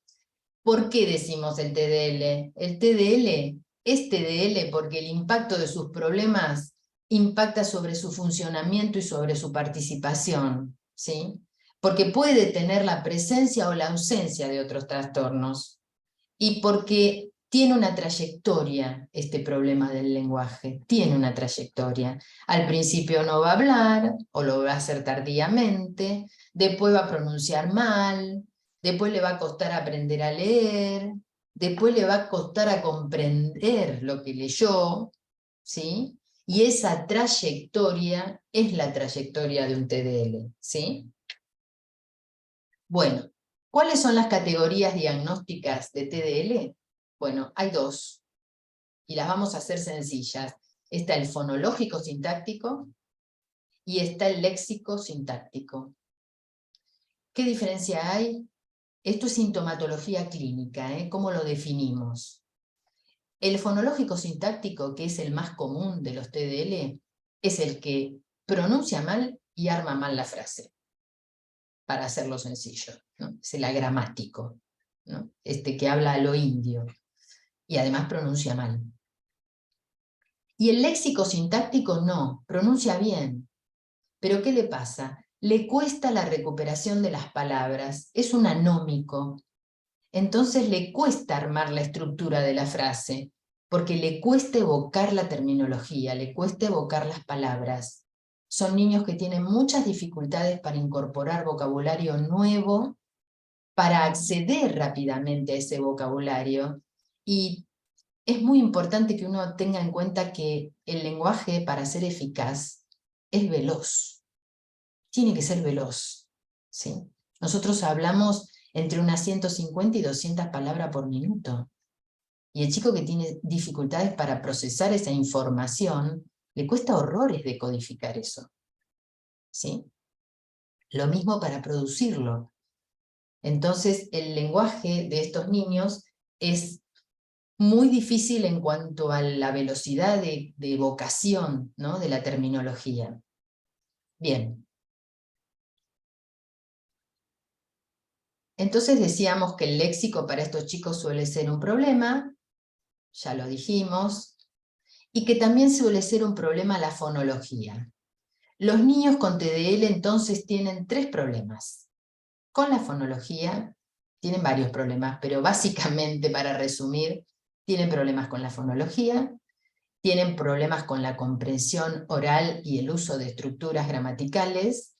¿Por qué decimos el TDL? El TDL es TDL porque el impacto de sus problemas impacta sobre su funcionamiento y sobre su participación, ¿sí? Porque puede tener la presencia o la ausencia de otros trastornos, y porque tiene una trayectoria este problema del lenguaje, tiene una trayectoria. Al principio no va a hablar, o lo va a hacer tardíamente, después va a pronunciar mal, después le va a costar aprender a leer, después le va a costar a comprender lo que leyó, ¿sí? Y esa trayectoria es la trayectoria de un TDL, ¿sí? Bueno, ¿cuáles son las categorías diagnósticas de TDL? Bueno, hay dos, y las vamos a hacer sencillas. Está el fonológico sintáctico y está el léxico sintáctico. ¿Qué diferencia hay? Esto es sintomatología clínica, ¿eh? ¿Cómo lo definimos? El fonológico sintáctico, que es el más común de los TDL, es el que pronuncia mal y arma mal la frase, para hacerlo sencillo, ¿no? Es el agramático, ¿no? Este que habla a lo indio, y además pronuncia mal. Y el léxico sintáctico no, pronuncia bien. ¿Pero qué le pasa? Le cuesta la recuperación de las palabras, es un anómico. Entonces le cuesta armar la estructura de la frase, porque le cuesta evocar la terminología, le cuesta evocar las palabras. Son niños que tienen muchas dificultades para incorporar vocabulario nuevo, para acceder rápidamente a ese vocabulario, y es muy importante que uno tenga en cuenta que el lenguaje, para ser eficaz, es veloz. Tiene que ser veloz, ¿sí? Nosotros hablamos entre unas 150 y 200 palabras por minuto. Y el chico que tiene dificultades para procesar esa información, le cuesta horrores decodificar eso, ¿sí? Lo mismo para producirlo. Entonces, el lenguaje de estos niños es muy difícil en cuanto a la velocidad de evocación, ¿no? De la terminología. Bien. Entonces decíamos que el léxico para estos chicos suele ser un problema, ya lo dijimos, y que también suele ser un problema la fonología. Los niños con TDL entonces tienen tres problemas. Con la fonología tienen varios problemas, pero básicamente, para resumir, tienen problemas con la fonología, tienen problemas con la comprensión oral y el uso de estructuras gramaticales,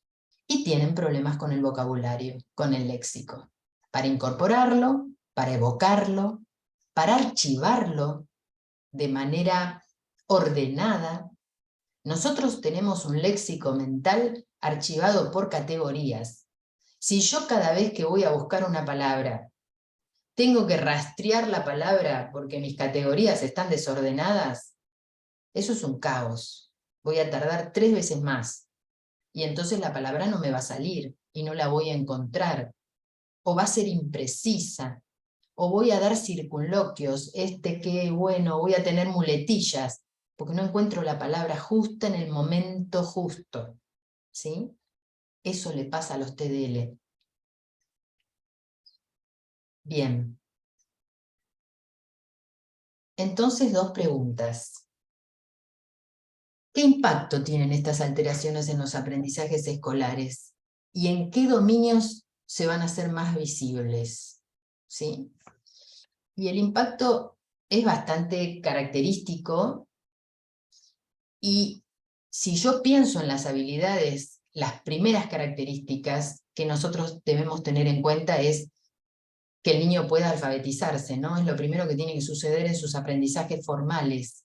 y tienen problemas con el vocabulario, con el léxico, para incorporarlo, para evocarlo, para archivarlo de manera ordenada. Nosotros tenemos un léxico mental archivado por categorías. Si yo cada vez que voy a buscar una palabra tengo que rastrear la palabra porque mis categorías están desordenadas, eso es un caos. Voy a tardar 3 veces más. Y entonces la palabra no me va a salir y no la voy a encontrar. O va a ser imprecisa. O voy a dar circunloquios. Bueno, voy a tener muletillas, porque no encuentro la palabra justa en el momento justo. ¿sí? Eso le pasa a los TDL. Bien. Entonces, dos preguntas. ¿Qué impacto tienen estas alteraciones en los aprendizajes escolares? ¿Y en qué dominios se van a hacer más visibles? ¿Sí? Y el impacto es bastante característico, y si yo pienso en las habilidades, las primeras características que nosotros debemos tener en cuenta es que el niño pueda alfabetizarse, ¿no? Es lo primero que tiene que suceder en sus aprendizajes formales.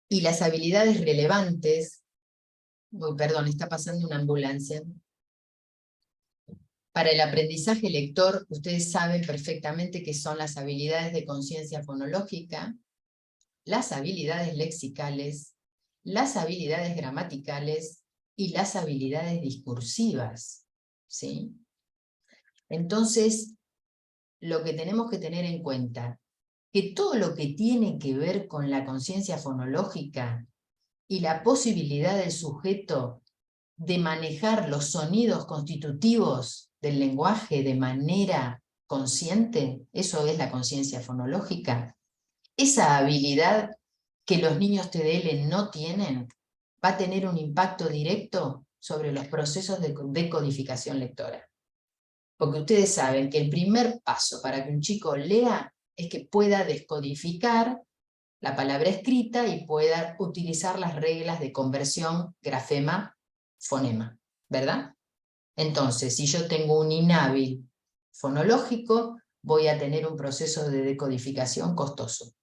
Y las habilidades relevantes, perdón, está pasando una ambulancia. Para el aprendizaje lector, ustedes saben perfectamente que son las habilidades de conciencia fonológica, las habilidades lexicales, las habilidades gramaticales y las habilidades discursivas, ¿sí? Entonces, lo que tenemos que tener en cuenta, que todo lo que tiene que ver con la conciencia fonológica y la posibilidad del sujeto de manejar los sonidos constitutivos del lenguaje de manera consciente, eso es la conciencia fonológica. Esa habilidad que los niños TDL no tienen va a tener un impacto directo sobre los procesos de decodificación lectora. Porque ustedes saben que el primer paso para que un chico lea es que pueda descodificar la palabra escrita y pueda utilizar las reglas de conversión grafema-fonema, ¿verdad? Entonces, si yo tengo un inhábil fonológico, voy a tener un proceso de decodificación costoso.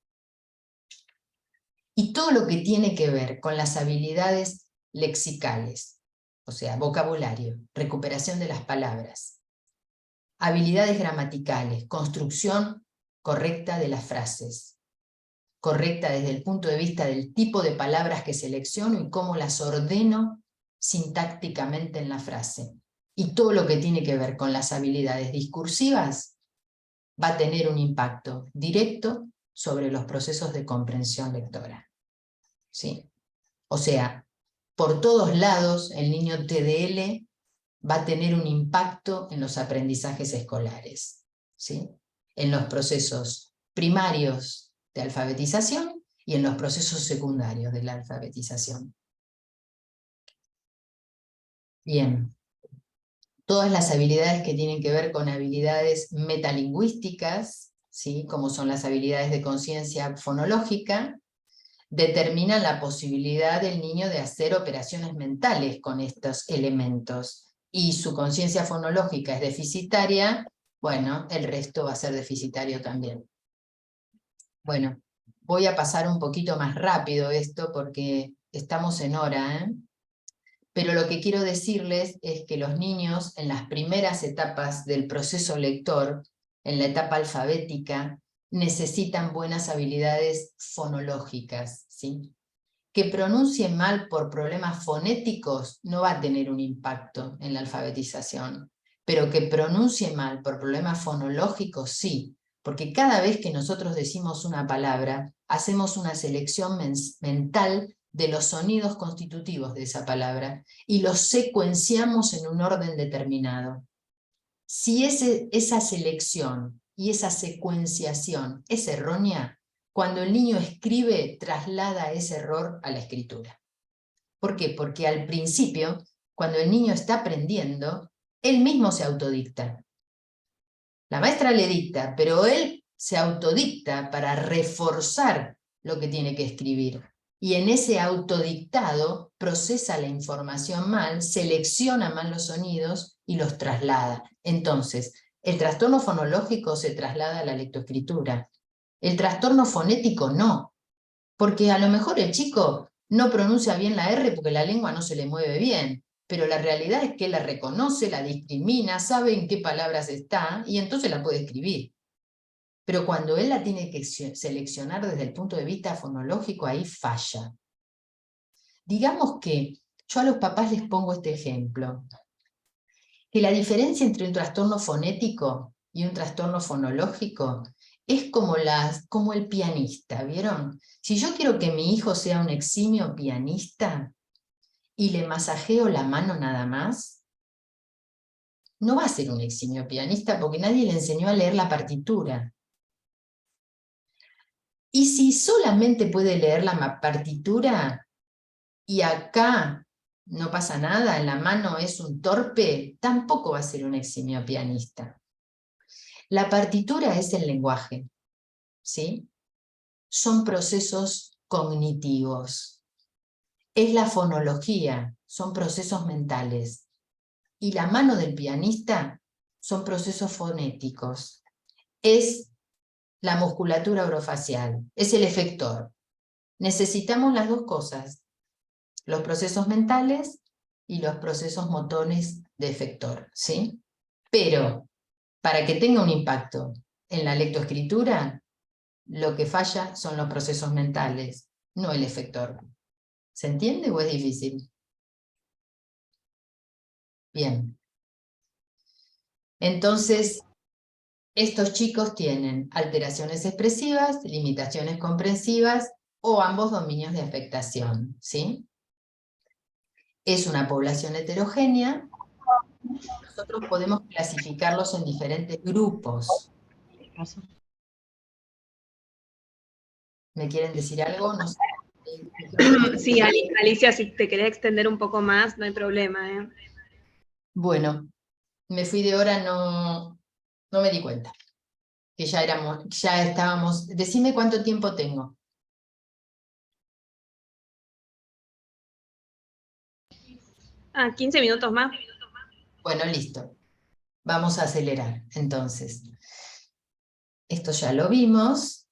Y todo lo que tiene que ver con las habilidades lexicales, o sea, vocabulario, recuperación de las palabras, habilidades gramaticales, construcción correcta de las frases, correcta desde el punto de vista del tipo de palabras que selecciono y cómo las ordeno sintácticamente en la frase. Y todo lo que tiene que ver con las habilidades discursivas va a tener un impacto directo sobre los procesos de comprensión lectora. ¿Sí? O sea, por todos lados el niño TDL va a tener un impacto en los aprendizajes escolares, ¿sí? En los procesos primarios de alfabetización y en los procesos secundarios de la alfabetización. Bien. Todas las habilidades que tienen que ver con habilidades metalingüísticas, ¿sí? Como son las habilidades de conciencia fonológica, determinan la posibilidad del niño de hacer operaciones mentales con estos elementos. Y su conciencia fonológica es deficitaria, bueno, el resto va a ser deficitario también. Bueno, voy a pasar un poquito más rápido esto porque estamos en hora, ¿eh? Pero lo que quiero decirles es que los niños en las primeras etapas del proceso lector, en la etapa alfabética, necesitan buenas habilidades fonológicas, ¿sí? Que pronuncie mal por problemas fonéticos no va a tener un impacto en la alfabetización, pero que pronuncie mal por problemas fonológicos sí, porque cada vez que nosotros decimos una palabra, hacemos una selección mental de los sonidos constitutivos de esa palabra y los secuenciamos en un orden determinado. Si esa selección y esa secuenciación es errónea, cuando el niño escribe, traslada ese error a la escritura. ¿Por qué? Porque al principio, cuando el niño está aprendiendo, él mismo se autodicta. La maestra le dicta, pero él se autodicta para reforzar lo que tiene que escribir. Y en ese autodictado procesa la información mal, selecciona mal los sonidos y los traslada. Entonces, el trastorno fonológico se traslada a la lectoescritura. El trastorno fonético no, porque a lo mejor el chico no pronuncia bien la R porque la lengua no se le mueve bien, pero la realidad es que él la reconoce, la discrimina, sabe en qué palabras está y entonces la puede escribir. Pero cuando él la tiene que seleccionar desde el punto de vista fonológico, ahí falla. Digamos que yo a los papás les pongo este ejemplo, que la diferencia entre un trastorno fonético y un trastorno fonológico es como el pianista, ¿vieron? Si yo quiero que mi hijo sea un eximio pianista, y le masajeo la mano nada más, no va a ser un eximio pianista porque nadie le enseñó a leer la partitura. Y si solamente puede leer la partitura y acá no pasa nada, en la mano es un torpe, tampoco va a ser un eximio pianista. La partitura es el lenguaje, ¿sí? Son procesos cognitivos. Es la fonología, son procesos mentales. Y la mano del pianista son procesos fonéticos. Es la musculatura orofacial, es el efector. Necesitamos las dos cosas, los procesos mentales y los procesos motores de efector, ¿sí? Pero para que tenga un impacto en la lectoescritura, lo que falla son los procesos mentales, no el efector. ¿Se entiende o es difícil? Bien. Entonces, estos chicos tienen alteraciones expresivas, limitaciones comprensivas o ambos dominios de afectación, ¿sí? Es una población heterogénea. Nosotros podemos clasificarlos en diferentes grupos. ¿Me quieren decir algo? No sé. Sí, Alicia, si te querés extender un poco más, no hay problema, ¿eh? Bueno, me fui de hora, no me di cuenta. Que ya estábamos. Decime cuánto tiempo tengo. Ah, 15 minutos más. Bueno, listo. Vamos a acelerar, entonces. Esto ya lo vimos,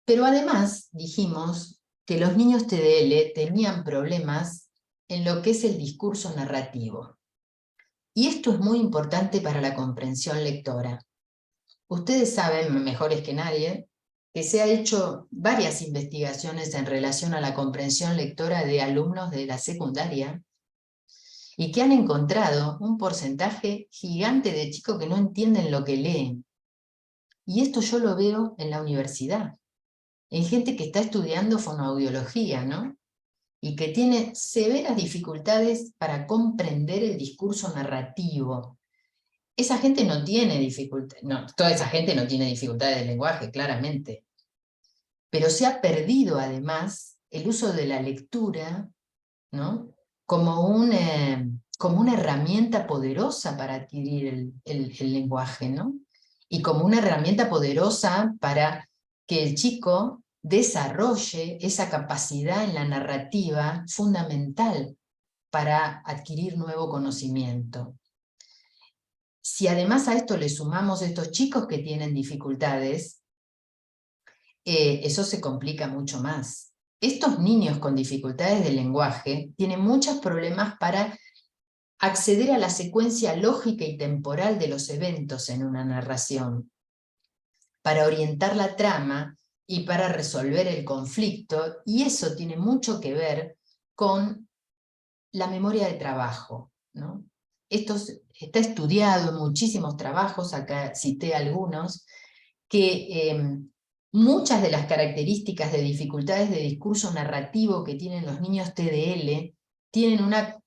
pero además dijimos que los niños TDL tenían problemas en lo que es el discurso narrativo. Y esto es muy importante para la comprensión lectora. Ustedes saben, mejores que nadie, que se ha hecho varias investigaciones en relación a la comprensión lectora de alumnos de la secundaria y que han encontrado un porcentaje gigante de chicos que no entienden lo que leen. Y esto yo lo veo en la universidad, en gente que está estudiando fonoaudiología, ¿no? Y que tiene severas dificultades para comprender el discurso narrativo. Esa gente no tiene dificultades, no, toda esa gente no tiene dificultades de lenguaje, claramente. Pero se ha perdido además el uso de la lectura, ¿no? como una herramienta poderosa para adquirir el lenguaje, ¿no? Y como una herramienta poderosa para que el chico desarrolle esa capacidad en la narrativa fundamental para adquirir nuevo conocimiento. Si además a esto le sumamos estos chicos que tienen dificultades, eso se complica mucho más. Estos niños con dificultades de lenguaje tienen muchos problemas para acceder a la secuencia lógica y temporal de los eventos en una narración, para orientar la trama y para resolver el conflicto, y eso tiene mucho que ver con la memoria de trabajo, ¿no? Esto está estudiado en muchísimos trabajos, acá cité algunos, que muchas de las características de dificultades de discurso narrativo que tienen los niños TDL tienen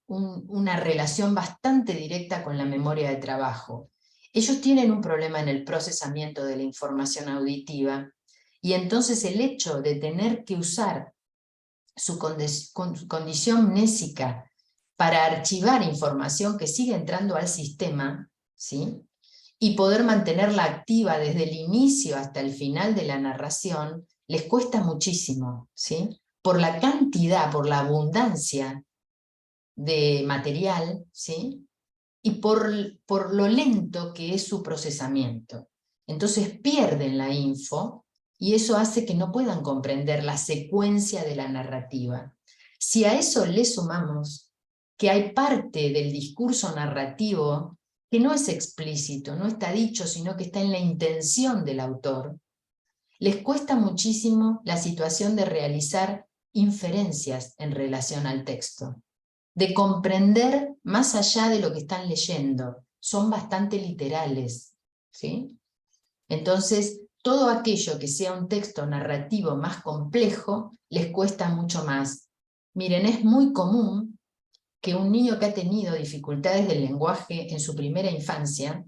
una relación bastante directa con la memoria de trabajo. Ellos tienen un problema en el procesamiento de la información auditiva y entonces el hecho de tener que usar su condición mnésica para archivar información que sigue entrando al sistema, ¿sí? Y poder mantenerla activa desde el inicio hasta el final de la narración, les cuesta muchísimo, ¿sí? Por la cantidad, por la abundancia de material, ¿sí? Y por lo lento que es su procesamiento. Entonces pierden la info y eso hace que no puedan comprender la secuencia de la narrativa. Si a eso le sumamos que hay parte del discurso narrativo que no es explícito, no está dicho, sino que está en la intención del autor, les cuesta muchísimo la situación de realizar inferencias en relación al texto, de comprender más allá de lo que están leyendo. Son bastante literales, ¿sí? Entonces, todo aquello que sea un texto narrativo más complejo, les cuesta mucho más. Miren, es muy común que un niño que ha tenido dificultades del lenguaje en su primera infancia,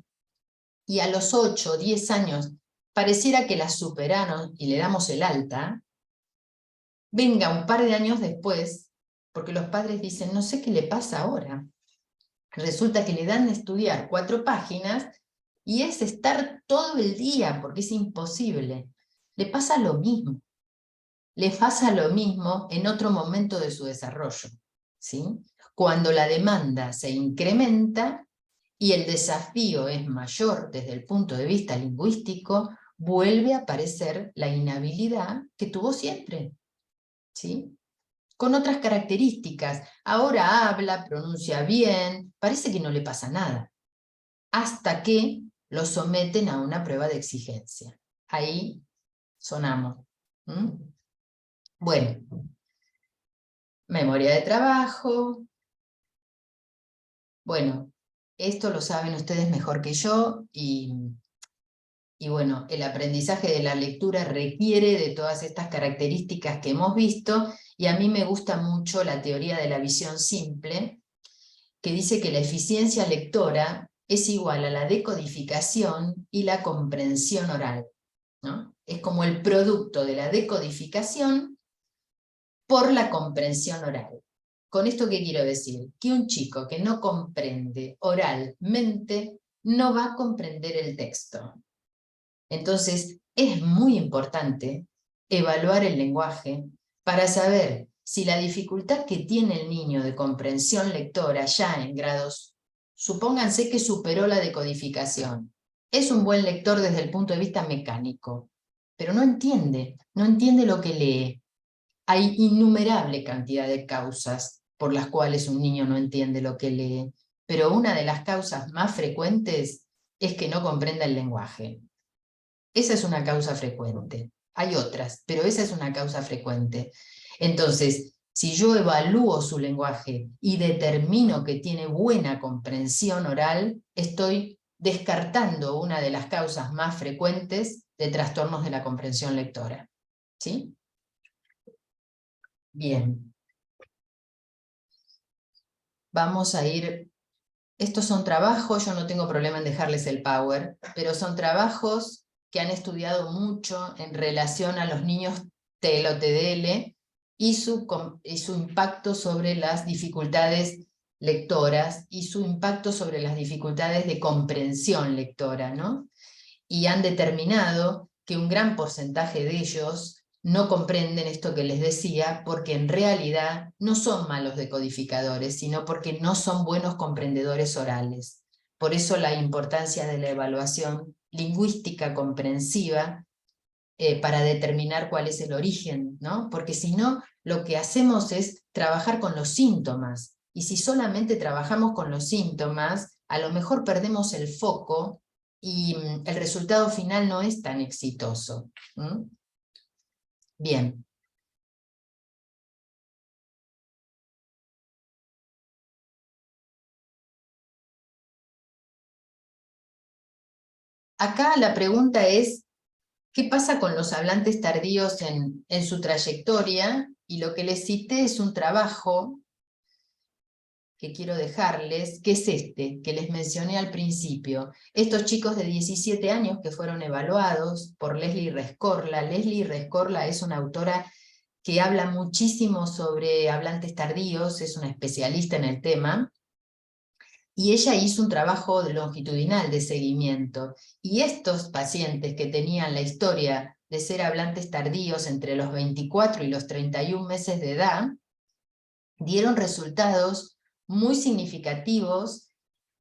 y a los 8 o 10 años pareciera que las superaron y le damos el alta, venga un par de años después, porque los padres dicen, no sé qué le pasa ahora. Resulta que le dan de estudiar 4 páginas y es estar todo el día, porque es imposible. Le pasa lo mismo. Le pasa lo mismo en otro momento de su desarrollo, ¿sí? Cuando la demanda se incrementa y el desafío es mayor desde el punto de vista lingüístico, vuelve a aparecer la inhabilidad que tuvo siempre, ¿sí? Con otras características. Ahora habla, pronuncia bien, parece que no le pasa nada, hasta que lo someten a una prueba de exigencia. Ahí sonamos. Bueno, memoria de trabajo. Bueno, esto lo saben ustedes mejor que yo y bueno, el aprendizaje de la lectura requiere de todas estas características que hemos visto, y a mí me gusta mucho la teoría de la visión simple, que dice que la eficiencia lectora es igual a la decodificación y la comprensión oral, ¿no? Es como el producto de la decodificación por la comprensión oral. ¿Con esto qué quiero decir? Que un chico que no comprende oralmente no va a comprender el texto. Entonces, es muy importante evaluar el lenguaje para saber si la dificultad que tiene el niño de comprensión lectora ya en grados, supónganse que superó la decodificación. Es un buen lector desde el punto de vista mecánico, pero no entiende lo que lee. Hay innumerable cantidad de causas por las cuales un niño no entiende lo que lee, pero una de las causas más frecuentes es que no comprenda el lenguaje. Esa es una causa frecuente. Hay otras, pero esa es una causa frecuente. Entonces, si yo evalúo su lenguaje y determino que tiene buena comprensión oral, estoy descartando una de las causas más frecuentes de trastornos de la comprensión lectora. ¿Sí? Bien. Vamos a ir... Estos son trabajos, yo no tengo problema en dejarles el power, pero son trabajos que han estudiado mucho en relación a los niños TEL-TDL y su impacto sobre las dificultades lectoras y su impacto sobre las dificultades de comprensión lectora, ¿no? Y han determinado que un gran porcentaje de ellos no comprenden esto que les decía, porque en realidad no son malos decodificadores, sino porque no son buenos comprendedores orales. Por eso la importancia de la evaluación lingüística comprensiva para determinar cuál es el origen, ¿no? Porque si no, lo que hacemos es trabajar con los síntomas, y si solamente trabajamos con los síntomas, a lo mejor perdemos el foco y el resultado final no es tan exitoso. Bien. Acá la pregunta es, ¿qué pasa con los hablantes tardíos en su trayectoria? Y lo que les cité es un trabajo que quiero dejarles, que es este, que les mencioné al principio. Estos chicos de 17 años que fueron evaluados por Leslie Rescorla. Leslie Rescorla es una autora que habla muchísimo sobre hablantes tardíos, es una especialista en el tema, y ella hizo un trabajo longitudinal de seguimiento. Y estos pacientes que tenían la historia de ser hablantes tardíos entre los 24 y los 31 meses de edad, dieron resultados muy significativos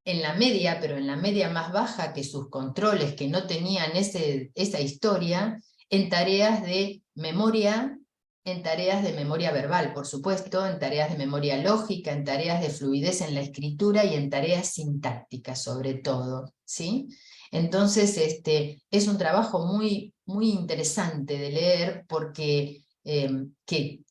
en la media, pero en la media más baja que sus controles que no tenían esa historia, en tareas de memoria, en tareas de memoria verbal, por supuesto, en tareas de memoria lógica, en tareas de fluidez en la escritura y en tareas sintácticas sobre todo, ¿sí? Entonces es un trabajo muy, muy interesante de leer porque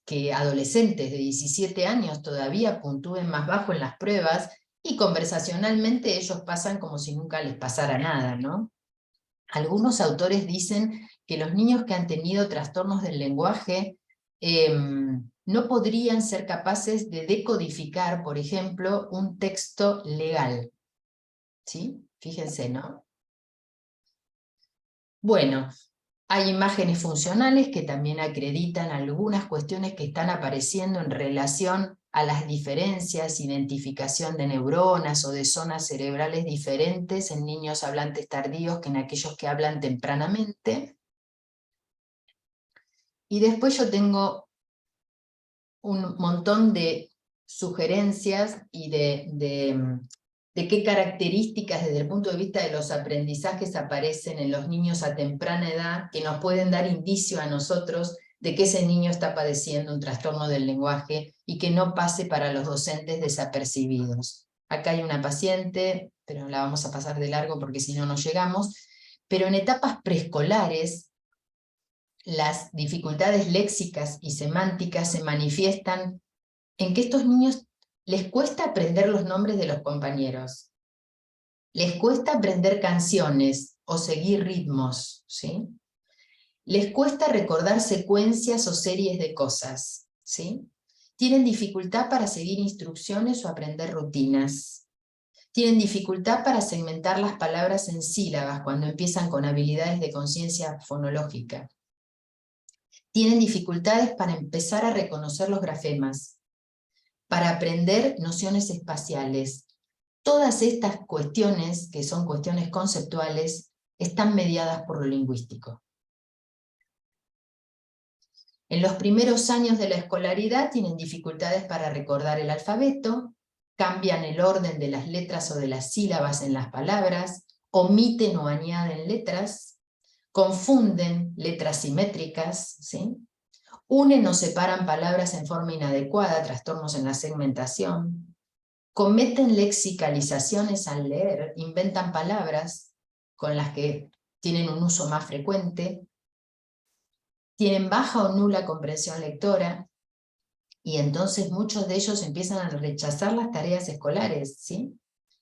que adolescentes de 17 años todavía puntúen más bajo en las pruebas y conversacionalmente ellos pasan como si nunca les pasara nada, ¿no? Algunos autores dicen que los niños que han tenido trastornos del lenguaje no podrían ser capaces de decodificar, por ejemplo, un texto legal. ¿Sí? Fíjense, ¿no? Bueno, hay imágenes funcionales que también acreditan algunas cuestiones que están apareciendo en relación a las diferencias, identificación de neuronas o de zonas cerebrales diferentes en niños hablantes tardíos que en aquellos que hablan tempranamente. Y después yo tengo un montón de sugerencias y de qué características desde el punto de vista de los aprendizajes aparecen en los niños a temprana edad que nos pueden dar indicio a nosotros de que ese niño está padeciendo un trastorno del lenguaje y que no pase para los docentes desapercibidos. Acá hay una paciente, pero la vamos a pasar de largo porque si no, no llegamos, pero en etapas preescolares las dificultades léxicas y semánticas se manifiestan en que estos niños les cuesta aprender los nombres de los compañeros, les cuesta aprender canciones o seguir ritmos, ¿sí? Les cuesta recordar secuencias o series de cosas, ¿sí? Tienen dificultad para seguir instrucciones o aprender rutinas. Tienen dificultad para segmentar las palabras en sílabas cuando empiezan con habilidades de conciencia fonológica. Tienen dificultades para empezar a reconocer los grafemas, para aprender nociones espaciales. Todas estas cuestiones, que son cuestiones conceptuales, están mediadas por lo lingüístico. En los primeros años de la escolaridad tienen dificultades para recordar el alfabeto, cambian el orden de las letras o de las sílabas en las palabras, omiten o añaden letras, confunden letras simétricas, ¿sí? Unen o separan palabras en forma inadecuada, trastornos en la segmentación, cometen lexicalizaciones al leer, inventan palabras con las que tienen un uso más frecuente, tienen baja o nula comprensión lectora, y entonces muchos de ellos empiezan a rechazar las tareas escolares, ¿sí?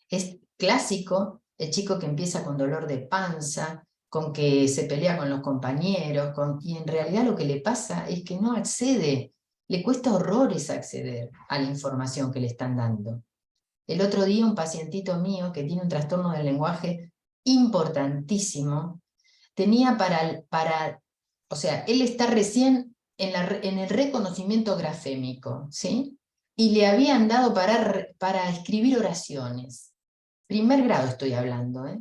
Es clásico el chico que empieza con dolor de panza, con que se pelea con los compañeros, y en realidad lo que le pasa es que no accede, le cuesta horrores acceder a la información que le están dando. El otro día un pacientito mío que tiene un trastorno del lenguaje importantísimo, tenía o sea, él está recién en el reconocimiento grafémico, ¿sí? Y le habían dado para escribir oraciones. Primer grado estoy hablando, ¿eh?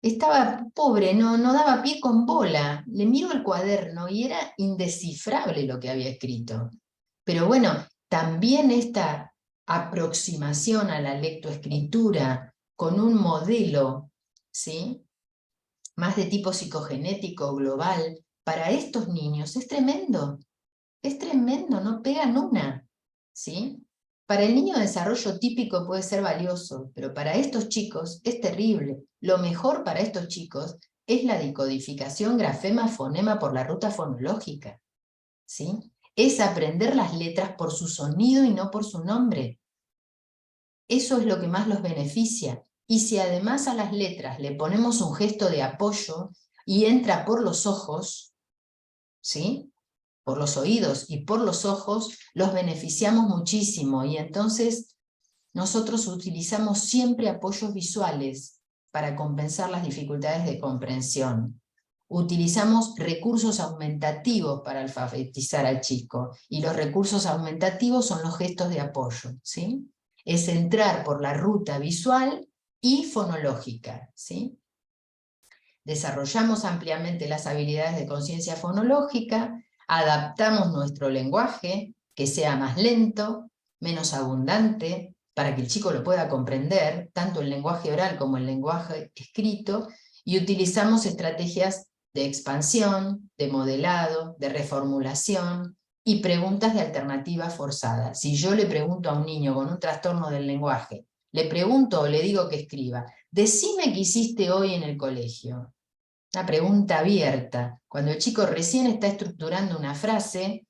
Estaba pobre, no daba pie con bola. Le miro el cuaderno y era indescifrable lo que había escrito. Pero bueno, también esta aproximación a la lectoescritura con un modelo, ¿sí?, más de tipo psicogenético global, para estos niños es tremendo, no pegan una, ¿sí? Para el niño de desarrollo típico puede ser valioso, pero para estos chicos es terrible. Lo mejor para estos chicos es la decodificación grafema-fonema por la ruta fonológica, ¿sí? Es aprender las letras por su sonido y no por su nombre. Eso es lo que más los beneficia. Y si además a las letras le ponemos un gesto de apoyo y entra por los ojos, ¿sí?, por los oídos y por los ojos, los beneficiamos muchísimo. Y entonces nosotros utilizamos siempre apoyos visuales para compensar las dificultades de comprensión. Utilizamos recursos aumentativos para alfabetizar al chico, y los recursos aumentativos son los gestos de apoyo, ¿sí? Es entrar por la ruta visual y fonológica, ¿sí? Desarrollamos ampliamente las habilidades de conciencia fonológica, adaptamos nuestro lenguaje, que sea más lento, menos abundante, para que el chico lo pueda comprender, tanto el lenguaje oral como el lenguaje escrito, y utilizamos estrategias de expansión, de modelado, de reformulación, y preguntas de alternativa forzada. Si yo le pregunto a un niño con un trastorno del lenguaje, le pregunto o le digo que escriba, decime qué hiciste hoy en el colegio. Una pregunta abierta. Cuando el chico recién está estructurando una frase,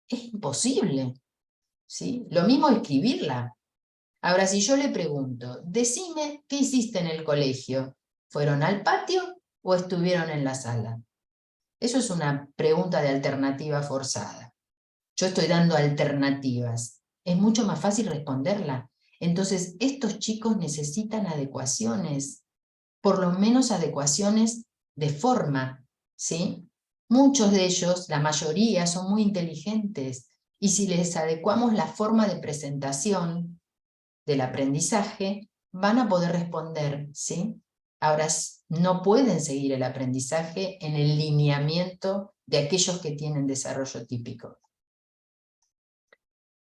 es imposible, ¿sí? Lo mismo escribirla. Ahora, si yo le pregunto, decime qué hiciste en el colegio, ¿fueron al patio o estuvieron en la sala? Eso es una pregunta de alternativa forzada. Yo estoy dando alternativas. Es mucho más fácil responderla. Entonces, estos chicos necesitan adecuaciones, por lo menos adecuaciones de forma, ¿sí? Muchos de ellos, la mayoría, son muy inteligentes, y si les adecuamos la forma de presentación del aprendizaje, van a poder responder, ¿sí? Ahora, no pueden seguir el aprendizaje en el lineamiento de aquellos que tienen desarrollo típico.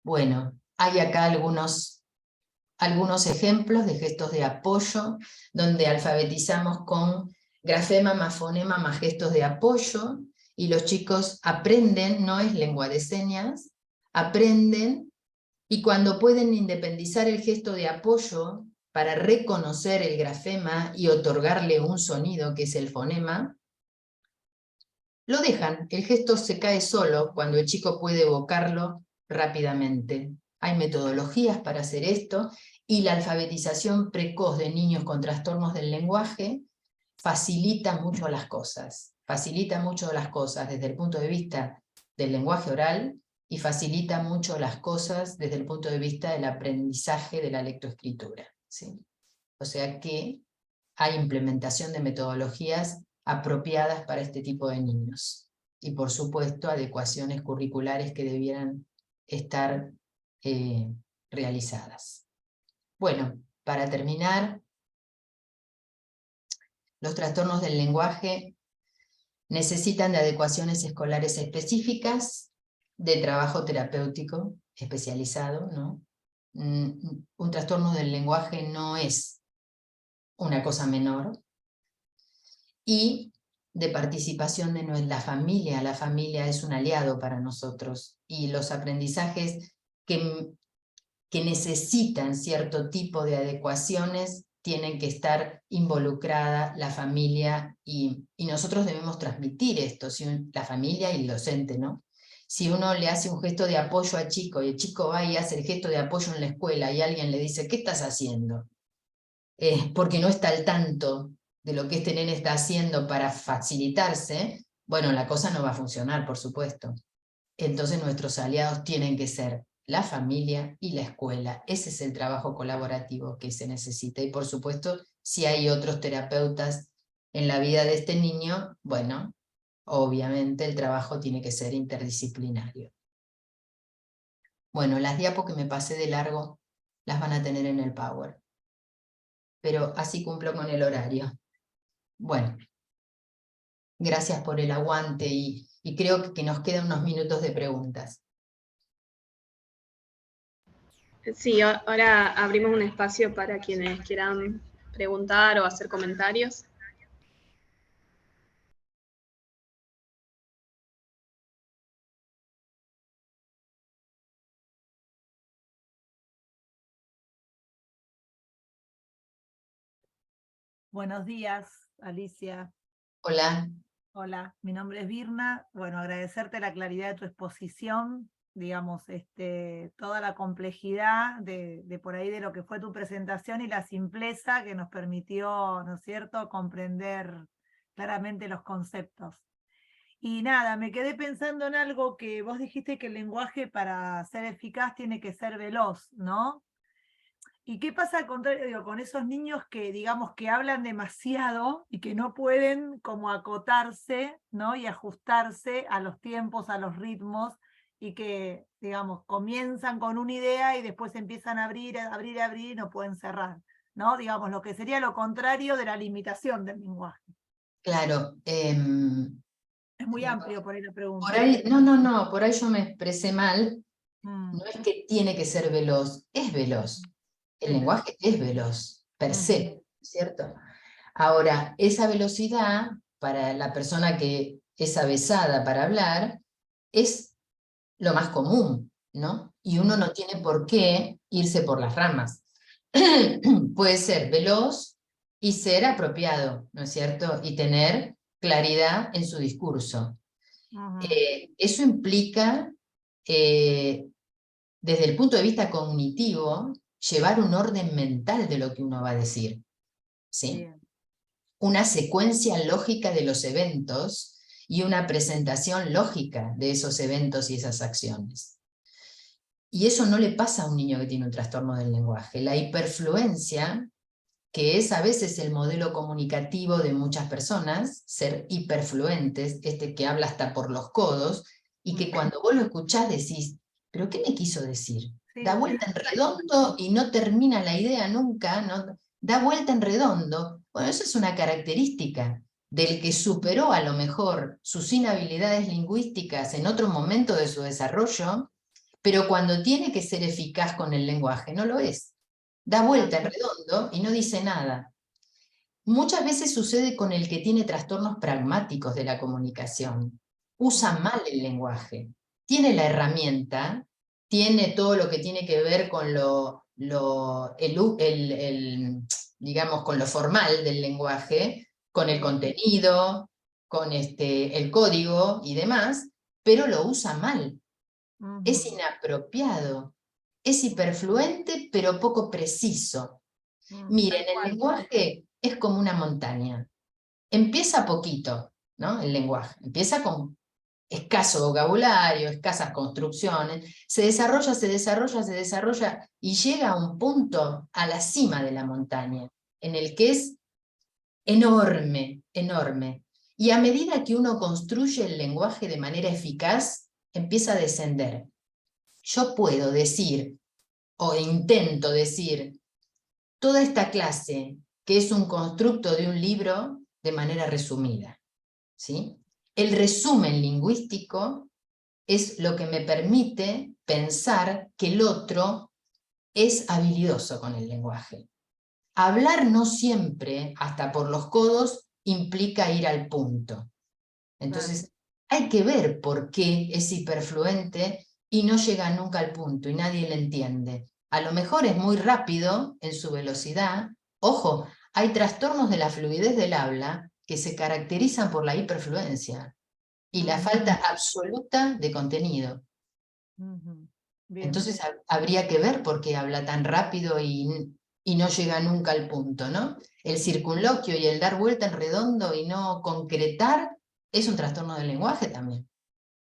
Bueno, hay acá algunos ejemplos de gestos de apoyo, donde alfabetizamos con grafema más fonema más gestos de apoyo, y los chicos aprenden, no es lengua de señas, aprenden, y cuando pueden independizar el gesto de apoyo para reconocer el grafema y otorgarle un sonido que es el fonema, lo dejan, el gesto se cae solo cuando el chico puede evocarlo rápidamente. Hay metodologías para hacer esto, y la alfabetización precoz de niños con trastornos del lenguaje facilita mucho las cosas. Facilita mucho las cosas desde el punto de vista del lenguaje oral, y facilita mucho las cosas desde el punto de vista del aprendizaje de la lectoescritura, ¿sí? O sea que hay implementación de metodologías apropiadas para este tipo de niños. Y por supuesto, adecuaciones curriculares que debieran estar realizadas. Bueno, para terminar, los trastornos del lenguaje necesitan de adecuaciones escolares específicas, de trabajo terapéutico especializado, ¿no? Un trastorno del lenguaje no es una cosa menor, y de participación de la familia. La familia es un aliado para nosotros, y los aprendizajes que necesitan cierto tipo de adecuaciones tienen que estar involucrada la familia, y nosotros debemos transmitir esto, la familia y el docente, ¿no? Si uno le hace un gesto de apoyo al chico, y el chico va y hace el gesto de apoyo en la escuela, y alguien le dice, ¿qué estás haciendo? Porque no está al tanto de lo que este nene está haciendo para facilitarse, bueno, la cosa no va a funcionar, por supuesto. Entonces nuestros aliados tienen que ser la familia y la escuela. Ese es el trabajo colaborativo que se necesita. Y por supuesto, si hay otros terapeutas en la vida de este niño, bueno, obviamente el trabajo tiene que ser interdisciplinario. Bueno, las diapos que me pasé de largo las van a tener en el Power, pero así cumplo con el horario. Bueno, gracias por el aguante, y creo que nos quedan unos minutos de preguntas. Sí, ahora abrimos un espacio para quienes quieran preguntar o hacer comentarios. Buenos días, Alicia. Hola. Hola, mi nombre es Virna. Bueno, agradecerte la claridad de tu exposición, digamos, toda la complejidad de por ahí de lo que fue tu presentación, y la simpleza que nos permitió, ¿no es cierto?, comprender claramente los conceptos. Y nada, me quedé pensando en algo que vos dijiste, que el lenguaje para ser eficaz tiene que ser veloz, ¿no? ¿Y qué pasa al contrario, digo, con esos niños que, digamos, que hablan demasiado y que no pueden como acotarse, ¿no?, y ajustarse a los tiempos, a los ritmos, y que, digamos, comienzan con una idea y después empiezan a abrir y no pueden cerrar, ¿no? Digamos, lo que sería lo contrario de la limitación del lenguaje. Claro. Es muy amplio por ahí la pregunta. Por ahí, no, por ahí yo me expresé mal. Mm. No es que tiene que ser veloz, es veloz. El lenguaje es veloz, per se, ¿cierto? Ahora, esa velocidad, para la persona que es avesada para hablar, es lo más común, ¿no? Y uno no tiene por qué irse por las ramas. Puede ser veloz y ser apropiado, ¿no es cierto? Y tener claridad en su discurso. Eso implica, desde el punto de vista cognitivo, llevar un orden mental de lo que uno va a decir, ¿sí? Una secuencia lógica de los eventos, y una presentación lógica de esos eventos y esas acciones. Y eso no le pasa a un niño que tiene un trastorno del lenguaje. La hiperfluencia, que es a veces el modelo comunicativo de muchas personas, ser hiperfluentes, que habla hasta por los codos, y que cuando vos lo escuchás decís, ¿pero qué me quiso decir? Sí, Da vuelta en redondo y no termina la idea nunca, ¿no? Da vuelta en redondo. Bueno, eso es una característica del que superó a lo mejor sus inhabilidades lingüísticas en otro momento de su desarrollo, pero cuando tiene que ser eficaz con el lenguaje, no lo es. Da vuelta en redondo y no dice nada. Muchas veces sucede con el que tiene trastornos pragmáticos de la comunicación. Usa mal el lenguaje. Tiene la herramienta, tiene todo lo que tiene que ver con digamos, con lo formal del lenguaje, con el contenido, con el código y demás, pero lo usa mal. Es inapropiado. Es hiperfluente, pero poco preciso. Miren, el lenguaje es como una montaña. Empieza poquito, ¿no? El lenguaje. Empieza con escaso vocabulario, escasas construcciones. Se desarrolla, se desarrolla, se desarrolla y llega a un punto, a la cima de la montaña, en el que es enorme, enorme. Y a medida que uno construye el lenguaje de manera eficaz, empieza a descender. Yo puedo decir, o intento decir, toda esta clase, que es un constructo de un libro, de manera resumida, ¿sí? El resumen lingüístico es lo que me permite pensar que el otro es habilidoso con el lenguaje. Hablar no siempre, hasta por los codos, implica ir al punto. Entonces, hay que ver por qué es hiperfluente y no llega nunca al punto y nadie le entiende. A lo mejor es muy rápido en su velocidad. Ojo, hay trastornos de la fluidez del habla que se caracterizan por la hiperfluencia y la falta absoluta de contenido. Entonces habría que ver por qué habla tan rápido y no llega nunca al punto, ¿no? El circunloquio y el dar vuelta en redondo y no concretar es un trastorno del lenguaje también.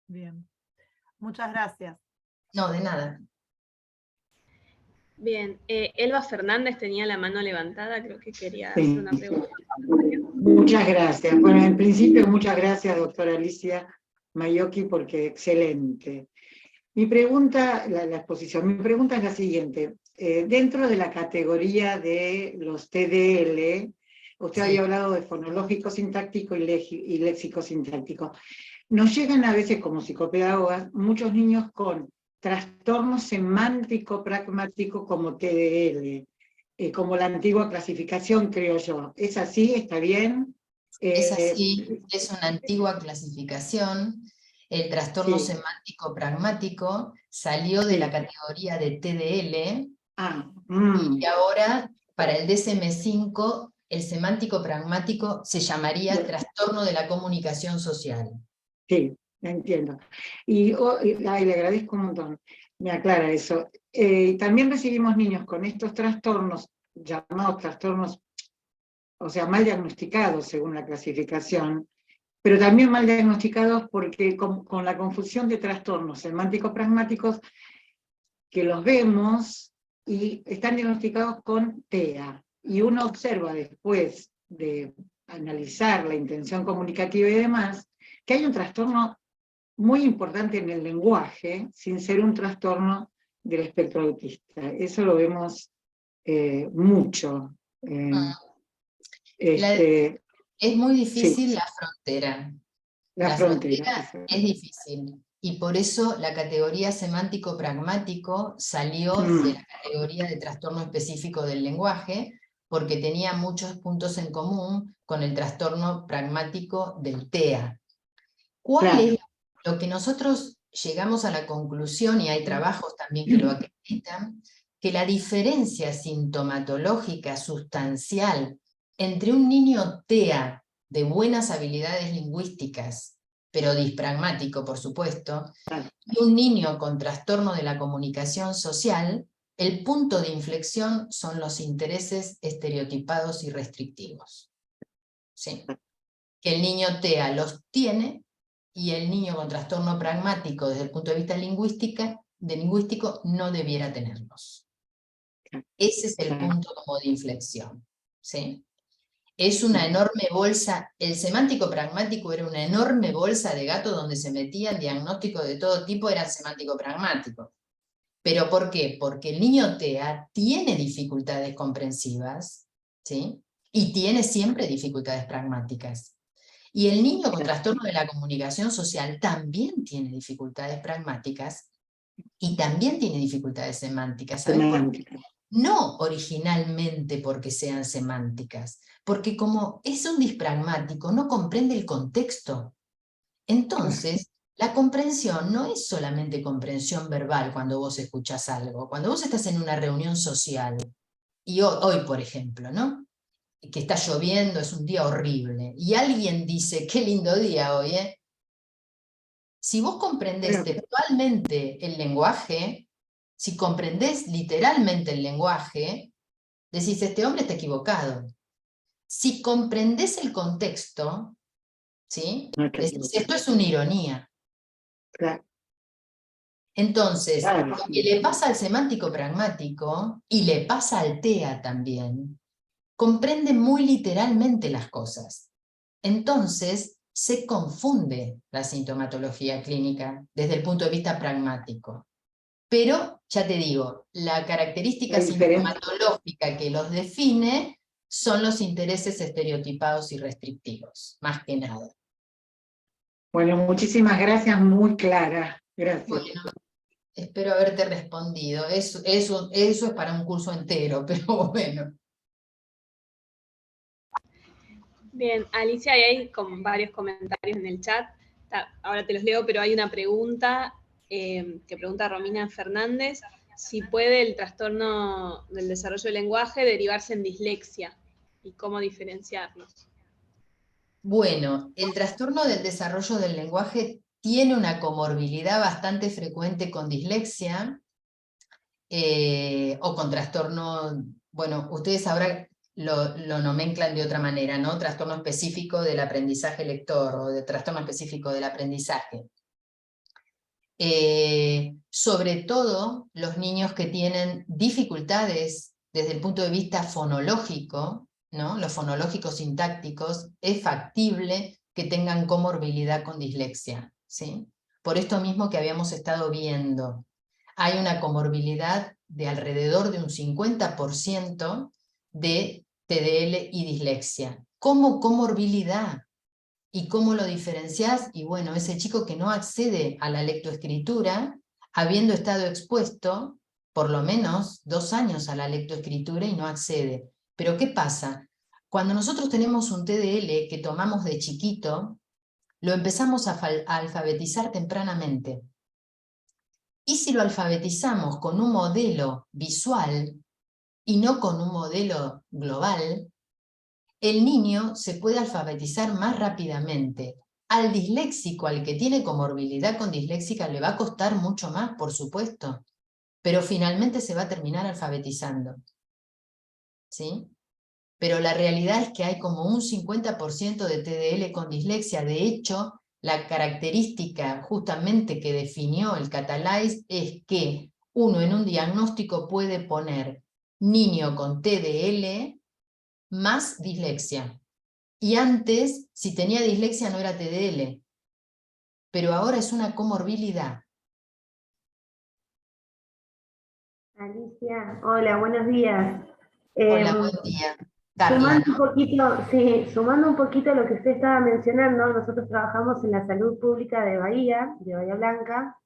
Bien. Muchas gracias. No, de nada. Bien, Elba Fernández tenía la mano levantada, creo que quería hacer una pregunta. Muchas gracias. Bueno, en principio, muchas gracias, doctora Alicia Mayocchi, porque excelente. Mi pregunta, la exposición, mi pregunta es la siguiente. Dentro de la categoría de los TDL, usted había hablado de fonológico sintáctico y léxico sintáctico. Nos llegan a veces como psicopedagogas muchos niños con trastorno semántico pragmático como TDL, como la antigua clasificación, creo yo. ¿Es así? ¿Está bien? Es así, es una antigua clasificación. El trastorno semántico pragmático salió de la categoría de TDL y ahora para el DSM-5 el semántico pragmático se llamaría trastorno de la comunicación social. Sí, entiendo. Y le agradezco un montón, me aclara eso. También recibimos niños con estos trastornos, llamados trastornos, o sea, mal diagnosticados según la clasificación, pero también mal diagnosticados porque con la confusión de trastornos semánticos pragmáticos que los vemos y están diagnosticados con TEA. Y uno observa después de analizar la intención comunicativa y demás, que hay un trastorno muy importante en el lenguaje, sin ser un trastorno del espectro autista. Eso lo vemos mucho. Es muy difícil la frontera. La frontera es difícil. Y por eso la categoría semántico-pragmático salió de la categoría de trastorno específico del lenguaje, porque tenía muchos puntos en común con el trastorno pragmático del TEA. ¿Cuál es lo que nosotros llegamos a la conclusión, y hay trabajos también que lo acreditan, que la diferencia sintomatológica sustancial entre un niño TEA de buenas habilidades lingüísticas, pero dispragmático, por supuesto, y un niño con trastorno de la comunicación social, el punto de inflexión son los intereses estereotipados y restrictivos. ¿Sí? Que el niño TEA los tiene, y el niño con trastorno pragmático desde el punto de vista lingüístico no debiera tenerlos. Ese es el punto como de inflexión, ¿sí? Es una enorme bolsa, el semántico pragmático era una enorme bolsa de gato donde se metían diagnósticos de todo tipo, eran semántico pragmático. ¿Pero por qué? Porque el niño TEA tiene dificultades comprensivas, ¿sí? Y tiene siempre dificultades pragmáticas. Y el niño con trastorno de la comunicación social también tiene dificultades pragmáticas y también tiene dificultades semánticas. ¿Sabes por qué? No originalmente porque sean semánticas, porque como es un dispragmático, no comprende el contexto. Entonces, la comprensión no es solamente comprensión verbal cuando vos escuchás algo. Cuando vos estás en una reunión social, y hoy por ejemplo, ¿no? Que está lloviendo, es un día horrible, y alguien dice, qué lindo día hoy, ¿eh? Si vos comprendés textualmente el lenguaje, si comprendés literalmente el lenguaje, decís, este hombre está equivocado. Si comprendés el contexto, ¿sí? Decís, esto es una ironía. Entonces, lo que le pasa al semántico pragmático, y le pasa al TEA también, comprende muy literalmente las cosas. Entonces, se confunde la sintomatología clínica desde el punto de vista pragmático. Pero, ya te digo, la característica sintomatológica que los define son los intereses estereotipados y restrictivos, más que nada. Bueno, muchísimas gracias, muy clara. Gracias. Bueno, espero haberte respondido. Eso es para un curso entero, pero bueno. Bien, Alicia, ahí hay como varios comentarios en el chat. Ahora te los leo, pero hay una pregunta que pregunta Romina Fernández, si puede el trastorno del desarrollo del lenguaje derivarse en dislexia y cómo diferenciarlos. Bueno, el trastorno del desarrollo del lenguaje tiene una comorbilidad bastante frecuente con dislexia o con trastorno, bueno, ustedes ahora lo nomenclan de otra manera, ¿no? Trastorno específico del aprendizaje lector o de trastorno específico del aprendizaje. Sobre todo los niños que tienen dificultades desde el punto de vista fonológico, ¿no? Los fonológicos sintácticos, es factible que tengan comorbilidad con dislexia, ¿sí? Por esto mismo que habíamos estado viendo. Hay una comorbilidad de alrededor de un 50% de TDL y dislexia. ¿Cómo comorbilidad? ¿Y cómo lo diferenciás? Y bueno, ese chico que no accede a la lectoescritura, habiendo estado expuesto por lo menos 2 años a la lectoescritura y no accede. Pero ¿qué pasa? Cuando nosotros tenemos un TDL que tomamos de chiquito, lo empezamos a alfabetizar tempranamente. Y si lo alfabetizamos con un modelo visual y no con un modelo global, el niño se puede alfabetizar más rápidamente. Al disléxico, al que tiene comorbilidad con disléxica, le va a costar mucho más, por supuesto, pero finalmente se va a terminar alfabetizando. ¿Sí? Pero la realidad es que hay como un 50% de TDL con dislexia. De hecho, la característica justamente que definió el Catalyze es que uno en un diagnóstico puede poner niño con TDL más dislexia. Y antes, si tenía dislexia no era TDL, pero ahora es una comorbilidad. Alicia, hola, buenos días. Hola, buen día. Sumando un poquito lo que usted estaba mencionando, nosotros trabajamos en la salud pública de Bahía Blanca,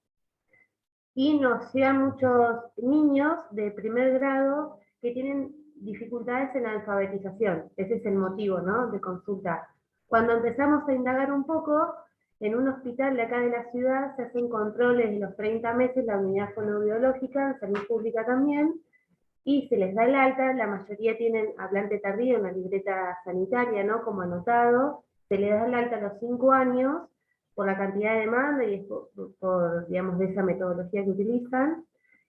y nos llegan muchos niños de primer grado que tienen dificultades en la alfabetización. Ese es el motivo, ¿no?, de consulta. Cuando empezamos a indagar un poco, en un hospital de acá de la ciudad se hacen controles de los 30 meses, la unidad fonoaudiológica, en salud pública también, y se les da el alta. La mayoría tienen hablante tardío en la libreta sanitaria, ¿no?, como anotado. Se les da el alta a los 5 años, por la cantidad de demanda y por, digamos, de esa metodología que utilizan,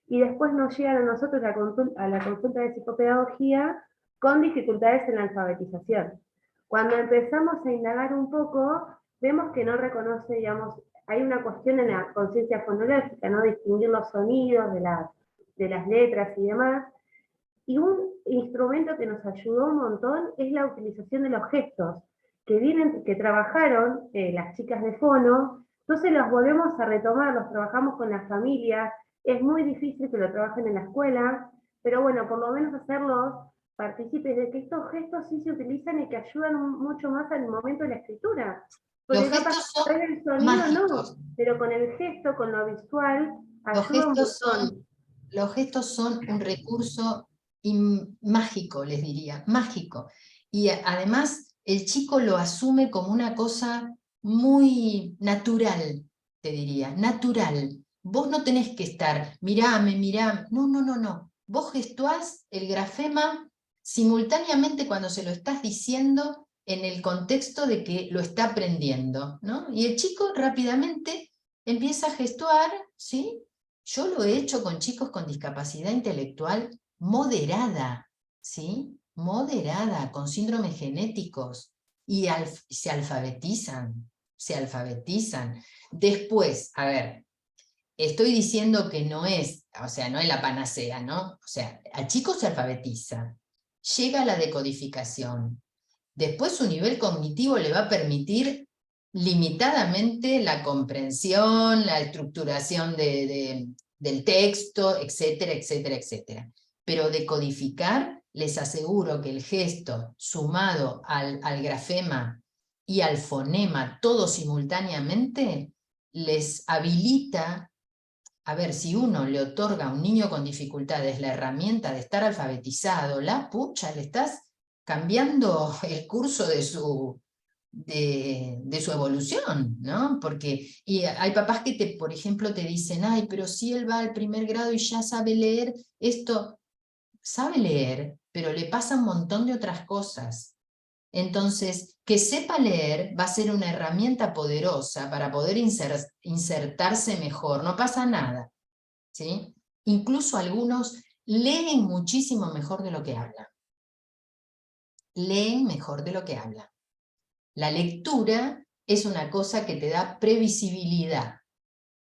y después nos llegan a nosotros a la consulta de psicopedagogía con dificultades en la alfabetización. Cuando empezamos a indagar un poco, vemos que no reconoce, digamos, hay una cuestión en la conciencia fonológica, ¿no? Distinguir los sonidos de las letras y demás. Y un instrumento que nos ayudó un montón es la utilización de los gestos, que trabajaron las chicas de fono, entonces los volvemos a retomar, los trabajamos con las familias, es muy difícil que lo trabajen en la escuela, pero bueno, por lo menos hacerlos partícipes de que estos gestos sí se utilizan y que ayudan mucho más al momento de la escritura. Porque Los gestos son el sonido mágicos. no, pero con el gesto, con lo visual, Los ayuda un gestos montón. Los gestos son un recurso mágico, les diría, mágico. Y además el chico lo asume como una cosa muy natural, te diría, natural. Vos no tenés que estar, mirame, mirame. No, no, no, no. Vos gestuás el grafema simultáneamente cuando se lo estás diciendo en el contexto de que lo está aprendiendo, ¿no? Y el chico rápidamente empieza a gestuar, ¿sí? Yo lo he hecho con chicos con discapacidad intelectual moderada, ¿sí? Moderada, con síndromes genéticos, y se alfabetizan, se alfabetizan. Después, a ver, estoy diciendo que no es, o sea, no es la panacea, ¿no? O sea, al chico se alfabetiza, llega a la decodificación, después su nivel cognitivo le va a permitir limitadamente la comprensión, la estructuración del texto, etcétera, etcétera, etcétera. Pero decodificar, les aseguro que el gesto sumado al grafema y al fonema, todo simultáneamente, les habilita. A ver, si uno le otorga a un niño con dificultades la herramienta de estar alfabetizado, la pucha, le estás cambiando el curso de su evolución, ¿no? Porque y hay papás que, por ejemplo, te dicen, ay, pero si él va al primer grado y ya sabe leer, esto sabe leer, pero le pasa un montón de otras cosas. Entonces, que sepa leer va a ser una herramienta poderosa para poder insertarse mejor, no pasa nada, ¿sí? Incluso algunos leen muchísimo mejor de lo que hablan. Leen mejor de lo que hablan. La lectura es una cosa que te da previsibilidad.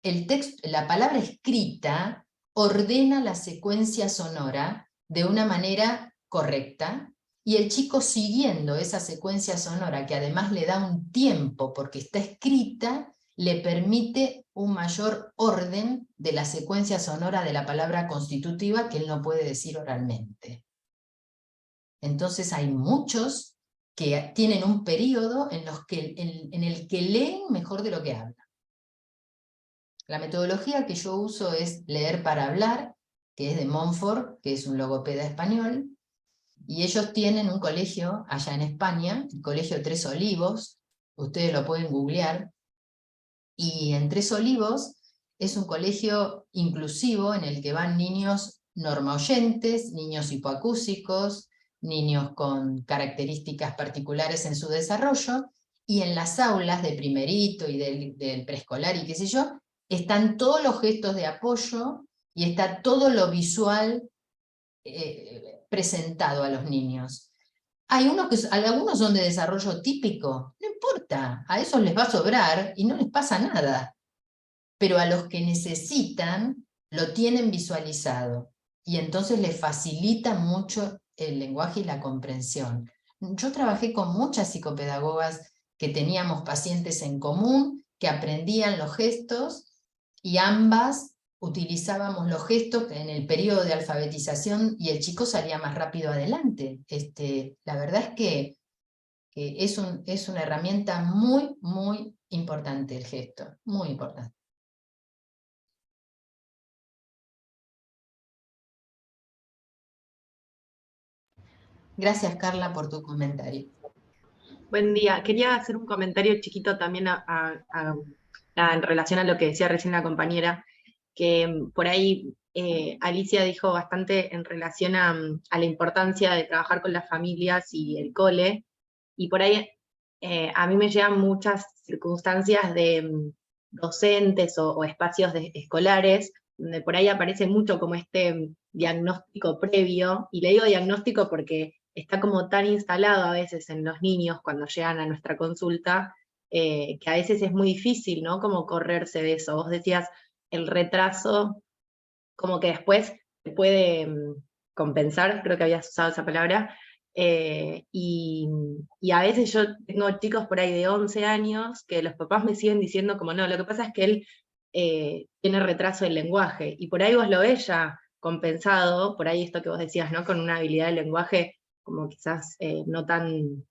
El texto, la palabra escrita ordena la secuencia sonora de una manera correcta, y el chico siguiendo esa secuencia sonora, que además le da un tiempo porque está escrita, le permite un mayor orden de la secuencia sonora de la palabra constitutiva que él no puede decir oralmente. Entonces hay muchos que tienen un periodo en el que leen mejor de lo que hablan. La metodología que yo uso es leer para hablar, que es de Montfort, que es un logopeda español, y ellos tienen un colegio allá en España, el Colegio Tres Olivos, ustedes lo pueden googlear, y en Tres Olivos es un colegio inclusivo en el que van niños normoyentes, niños hipoacúsicos, niños con características particulares en su desarrollo, y en las aulas de primerito y del preescolar y qué sé yo, están todos los gestos de apoyo y está todo lo visual presentado a los niños. Algunos son de desarrollo típico, no importa, a esos les va a sobrar y no les pasa nada. Pero a los que necesitan, lo tienen visualizado, y entonces les facilita mucho el lenguaje y la comprensión. Yo trabajé con muchas psicopedagogas que teníamos pacientes en común, que aprendían los gestos, y ambas utilizábamos los gestos en el periodo de alfabetización y el chico salía más rápido adelante. La verdad es que es una herramienta muy, muy importante el gesto, muy importante. Gracias, Carla, por tu comentario. Buen día. Quería hacer un comentario chiquito también en relación a lo que decía recién la compañera, que por ahí Alicia dijo bastante en relación a la importancia de trabajar con las familias y el cole, y por ahí a mí me llegan muchas circunstancias de docentes o espacios escolares, donde por ahí aparece mucho como este diagnóstico previo, y le digo diagnóstico porque está como tan instalado a veces en los niños cuando llegan a nuestra consulta, que a veces es muy difícil, ¿no? Como correrse de eso. Vos decías, el retraso, como que después se puede compensar, creo que habías usado esa palabra, y a veces yo tengo chicos por ahí de 11 años que los papás me siguen diciendo como, no, lo que pasa es que él tiene retraso del lenguaje, y por ahí vos lo ves ya compensado, por ahí esto que vos decías, ¿no? Con una habilidad del lenguaje como quizás no tan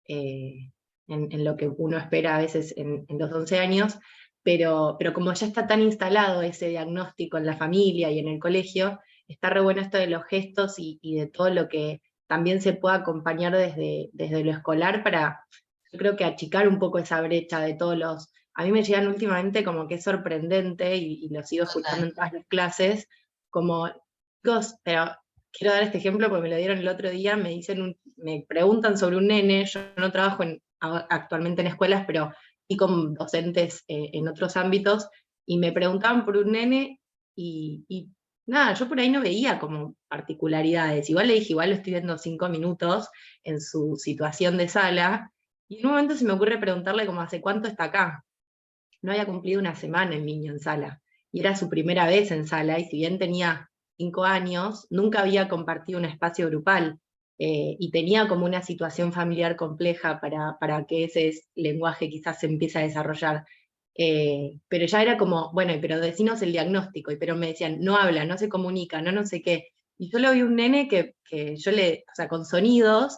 en lo que uno espera a veces en los 11 años, pero como ya está tan instalado ese diagnóstico en la familia y en el colegio, está re bueno esto de los gestos y de todo lo que también se pueda acompañar desde lo escolar para, yo creo que achicar un poco esa brecha de todos los... A mí me llegan últimamente como que es sorprendente, y lo sigo escuchando en todas las clases, como, chicos, pero quiero dar este ejemplo porque me lo dieron el otro día, me preguntan sobre un nene, yo no trabajo actualmente en escuelas, pero y con docentes en otros ámbitos, y me preguntaban por un nene, y nada, yo por ahí no veía como particularidades. Igual le dije, igual lo estoy viendo 5 minutos en su situación de sala, y en un momento se me ocurre preguntarle como hace cuánto está acá. No había cumplido una semana el niño en sala, y era su primera vez en sala, y si bien tenía 5 años, nunca había compartido un espacio grupal, y tenía como una situación familiar compleja para que ese lenguaje quizás se empiece a desarrollar. Pero ya era como, bueno, pero decinos el diagnóstico, pero me decían, no habla, no se comunica, no sé qué. Y yo lo vi un nene que yo o sea, con sonidos,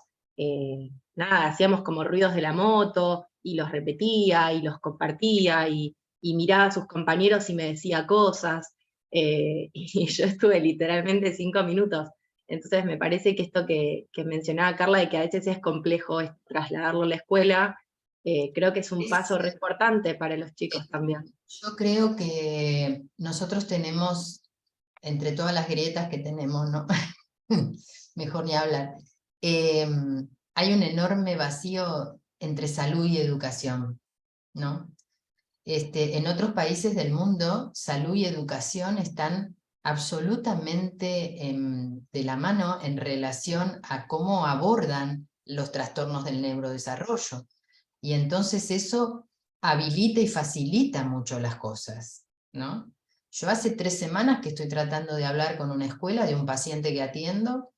nada, hacíamos como ruidos de la moto, y los repetía, y los compartía, y miraba a sus compañeros y me decía cosas, y yo estuve literalmente 5 minutos. Entonces me parece que esto que mencionaba Carla, de que a veces es complejo trasladarlo a la escuela, creo que es un paso re importante para los chicos también. Yo creo que nosotros tenemos, entre todas las grietas que tenemos, ¿no? Mejor ni hablar, hay un enorme vacío entre salud y educación, ¿no? En otros países del mundo, salud y educación están absolutamente de la mano en relación a cómo abordan los trastornos del neurodesarrollo. Y entonces eso habilita y facilita mucho las cosas, ¿no? Yo hace 3 semanas que estoy tratando de hablar con una escuela de un paciente que atiendo,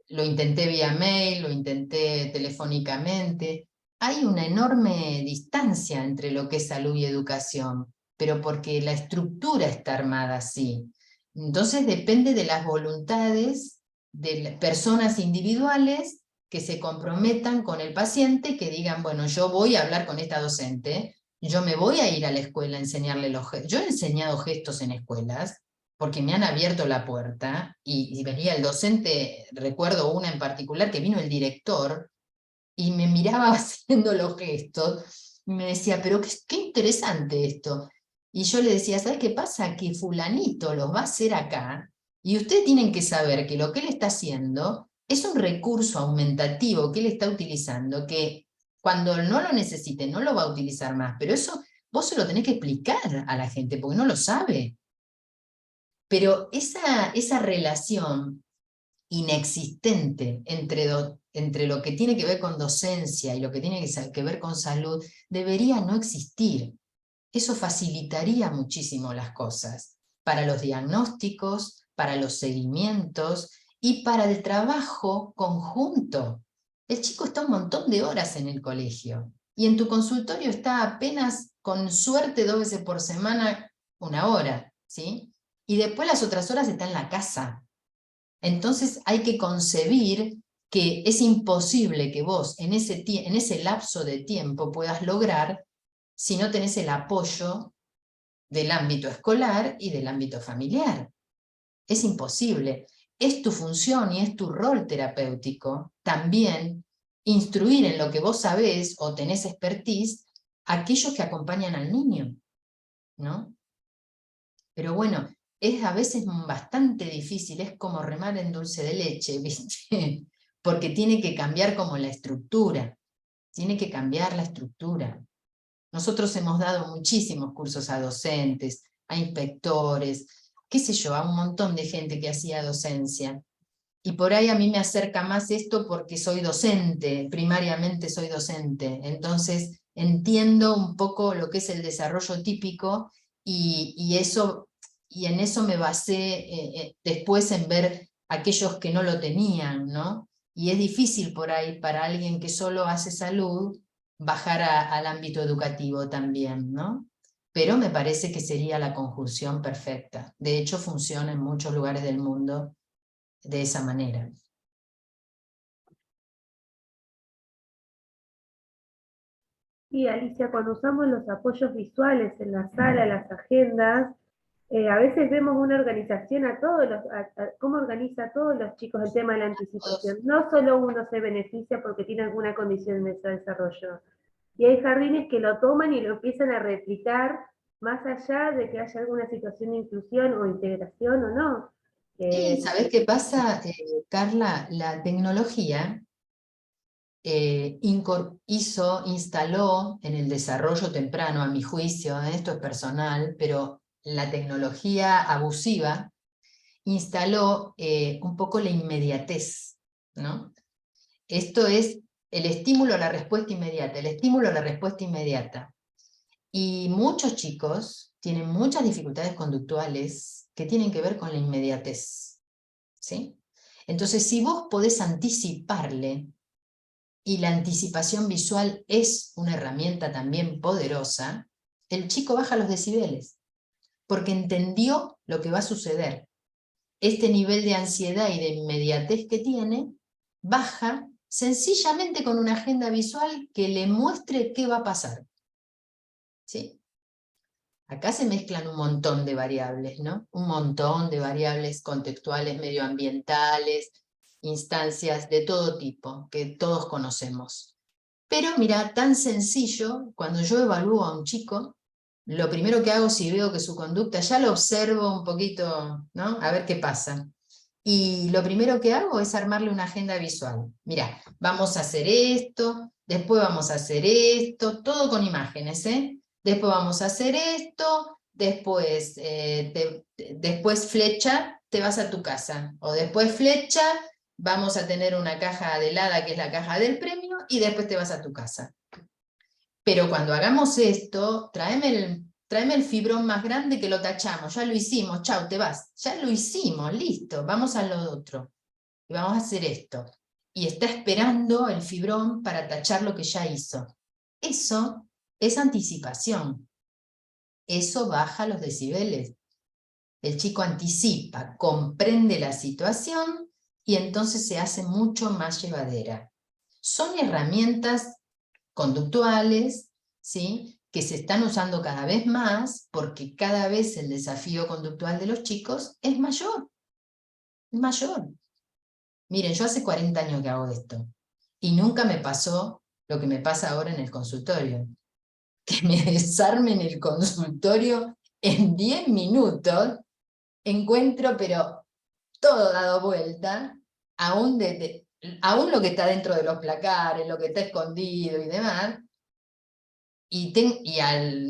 lo intenté vía mail, lo intenté telefónicamente. Hay una enorme distancia entre lo que es salud y educación, pero porque la estructura está armada así. Entonces depende de las voluntades de personas individuales que se comprometan con el paciente, que digan, bueno, yo voy a hablar con esta docente, yo me voy a ir a la escuela a enseñarle los gestos. Yo he enseñado gestos en escuelas, porque me han abierto la puerta, y venía el docente, recuerdo una en particular, que vino el director, y me miraba haciendo los gestos, y me decía, pero qué interesante esto. Y yo le decía, ¿sabes qué pasa? Que fulanito los va a hacer acá, y ustedes tienen que saber que lo que él está haciendo es un recurso aumentativo que él está utilizando, que cuando no lo necesite no lo va a utilizar más, pero eso vos se lo tenés que explicar a la gente, porque no lo sabe. Pero esa relación inexistente entre lo que tiene que ver con docencia y lo que tiene que ver con salud, debería no existir. Eso facilitaría muchísimo las cosas, para los diagnósticos, para los seguimientos y para el trabajo conjunto. El chico está un montón de horas en el colegio, y en tu consultorio está apenas, con suerte, 2 veces por semana, 1 hora, ¿sí? Y después las otras horas está en la casa. Entonces hay que concebir que es imposible que vos en ese lapso de tiempo puedas lograr si no tenés el apoyo del ámbito escolar y del ámbito familiar. Es imposible. Es tu función y es tu rol terapéutico también instruir en lo que vos sabés o tenés expertise a aquellos que acompañan al niño, ¿no? Pero bueno, es a veces bastante difícil, es como remar en dulce de leche, ¿viste? Porque tiene que cambiar como la estructura, tiene que cambiar la estructura. Nosotros hemos dado muchísimos cursos a docentes, a inspectores, qué sé yo, a un montón de gente que hacía docencia. Y por ahí a mí me acerca más esto porque soy docente, primariamente soy docente. Entonces entiendo un poco lo que es el desarrollo típico y en eso me basé después en ver aquellos que no lo tenían, ¿no? Y es difícil por ahí para alguien que solo hace salud bajar al ámbito educativo también, ¿no? Pero me parece que sería la conjunción perfecta. De hecho, funciona en muchos lugares del mundo de esa manera. Y Alicia, cuando usamos los apoyos visuales en la sala, las agendas, a veces vemos una organización cómo organiza a todos los chicos el tema de la anticipación. No solo uno se beneficia porque tiene alguna condición de desarrollo. Y hay jardines que lo toman y lo empiezan a replicar más allá de que haya alguna situación de inclusión o integración o no. Sí, ¿sabés qué pasa, Carla? La tecnología instaló en el desarrollo temprano, a mi juicio, esto es personal, pero la tecnología abusiva instaló un poco la inmediatez, ¿no? Esto es el estímulo a la respuesta inmediata, el estímulo a la respuesta inmediata. Y muchos chicos tienen muchas dificultades conductuales que tienen que ver con la inmediatez, ¿sí? Entonces, si vos podés anticiparle, y la anticipación visual es una herramienta también poderosa, el chico baja los decibeles, porque entendió lo que va a suceder. Este nivel de ansiedad y de inmediatez que tiene, baja sencillamente con una agenda visual que le muestre qué va a pasar. ¿Sí? Acá se mezclan un montón de variables, ¿no? Un montón de variables contextuales, medioambientales, instancias de todo tipo, que todos conocemos. Pero mira, tan sencillo, cuando yo evalúo a un chico, lo primero que hago si veo que su conducta, ya lo observo un poquito, ¿no? A ver qué pasa. Y lo primero que hago es armarle una agenda visual. Mira, vamos a hacer esto, después vamos a hacer esto, todo con imágenes, ¿eh? Después vamos a hacer esto, después, después flecha, te vas a tu casa. O después flecha, vamos a tener una caja de helada que es la caja del premio y después te vas a tu casa. Pero cuando hagamos esto, tráeme el fibrón más grande que lo tachamos, ya lo hicimos, chau, te vas. Ya lo hicimos, listo, vamos a lo otro. Y vamos a hacer esto. Y está esperando el fibrón para tachar lo que ya hizo. Eso es anticipación. Eso baja los decibeles. El chico anticipa, comprende la situación y entonces se hace mucho más llevadera. Son herramientas conductuales, ¿sí?, que se están usando cada vez más porque cada vez el desafío conductual de los chicos es mayor. Es mayor. Miren, yo hace 40 años que hago esto y nunca me pasó lo que me pasa ahora en el consultorio. Que me desarmen el consultorio en 10 minutos, encuentro pero todo dado vuelta, aún lo que está dentro de los placares, lo que está escondido y demás, y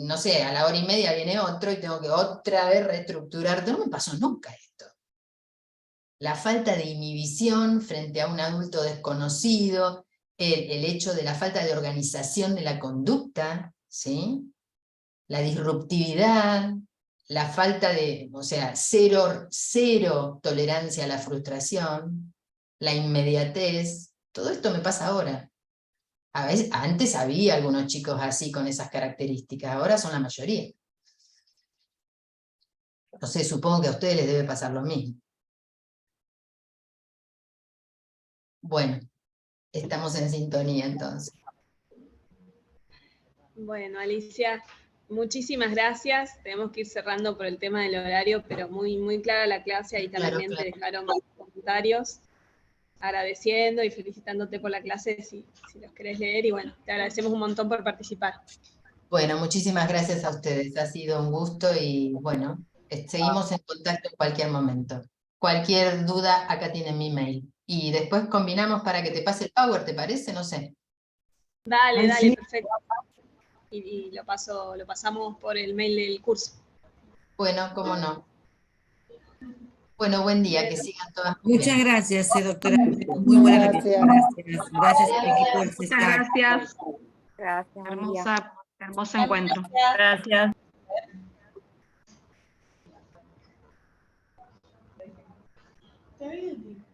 no sé, a la hora y media viene otro y tengo que otra vez reestructurar. No me pasó nunca esto. La falta de inhibición frente a un adulto desconocido, el hecho de la falta de organización de la conducta, ¿sí?, la disruptividad, la falta de, o sea, cero tolerancia a la frustración, la inmediatez, todo esto me pasa ahora. A veces, antes había algunos chicos así con esas características, ahora son la mayoría. No sé, supongo que a ustedes les debe pasar lo mismo. Bueno, estamos en sintonía entonces. Bueno, Alicia, muchísimas gracias. Tenemos que ir cerrando por el tema del horario, pero muy, muy clara la clase. Ahí también te dejaron varios comentarios agradeciendo y felicitándote por la clase si los querés leer. Y bueno, te agradecemos un montón por participar. Bueno, muchísimas gracias a ustedes. Ha sido un gusto y bueno, seguimos en contacto en cualquier momento. Cualquier duda, acá tienen mi mail. Y después combinamos para que te pase el Power, ¿te parece? No sé. Dale, Ay, dale, sí. perfecto. Y lo pasamos por el mail del curso. Bueno, cómo no. Bueno, buen día, que sigan todas muy Muchas bien. gracias, doctora. Muy buena reflexión. Gracias. Gracias al equipo del Muchas CESAC. gracias. Gracias, buen día. Hermoso encuentro. Gracias. Está bien.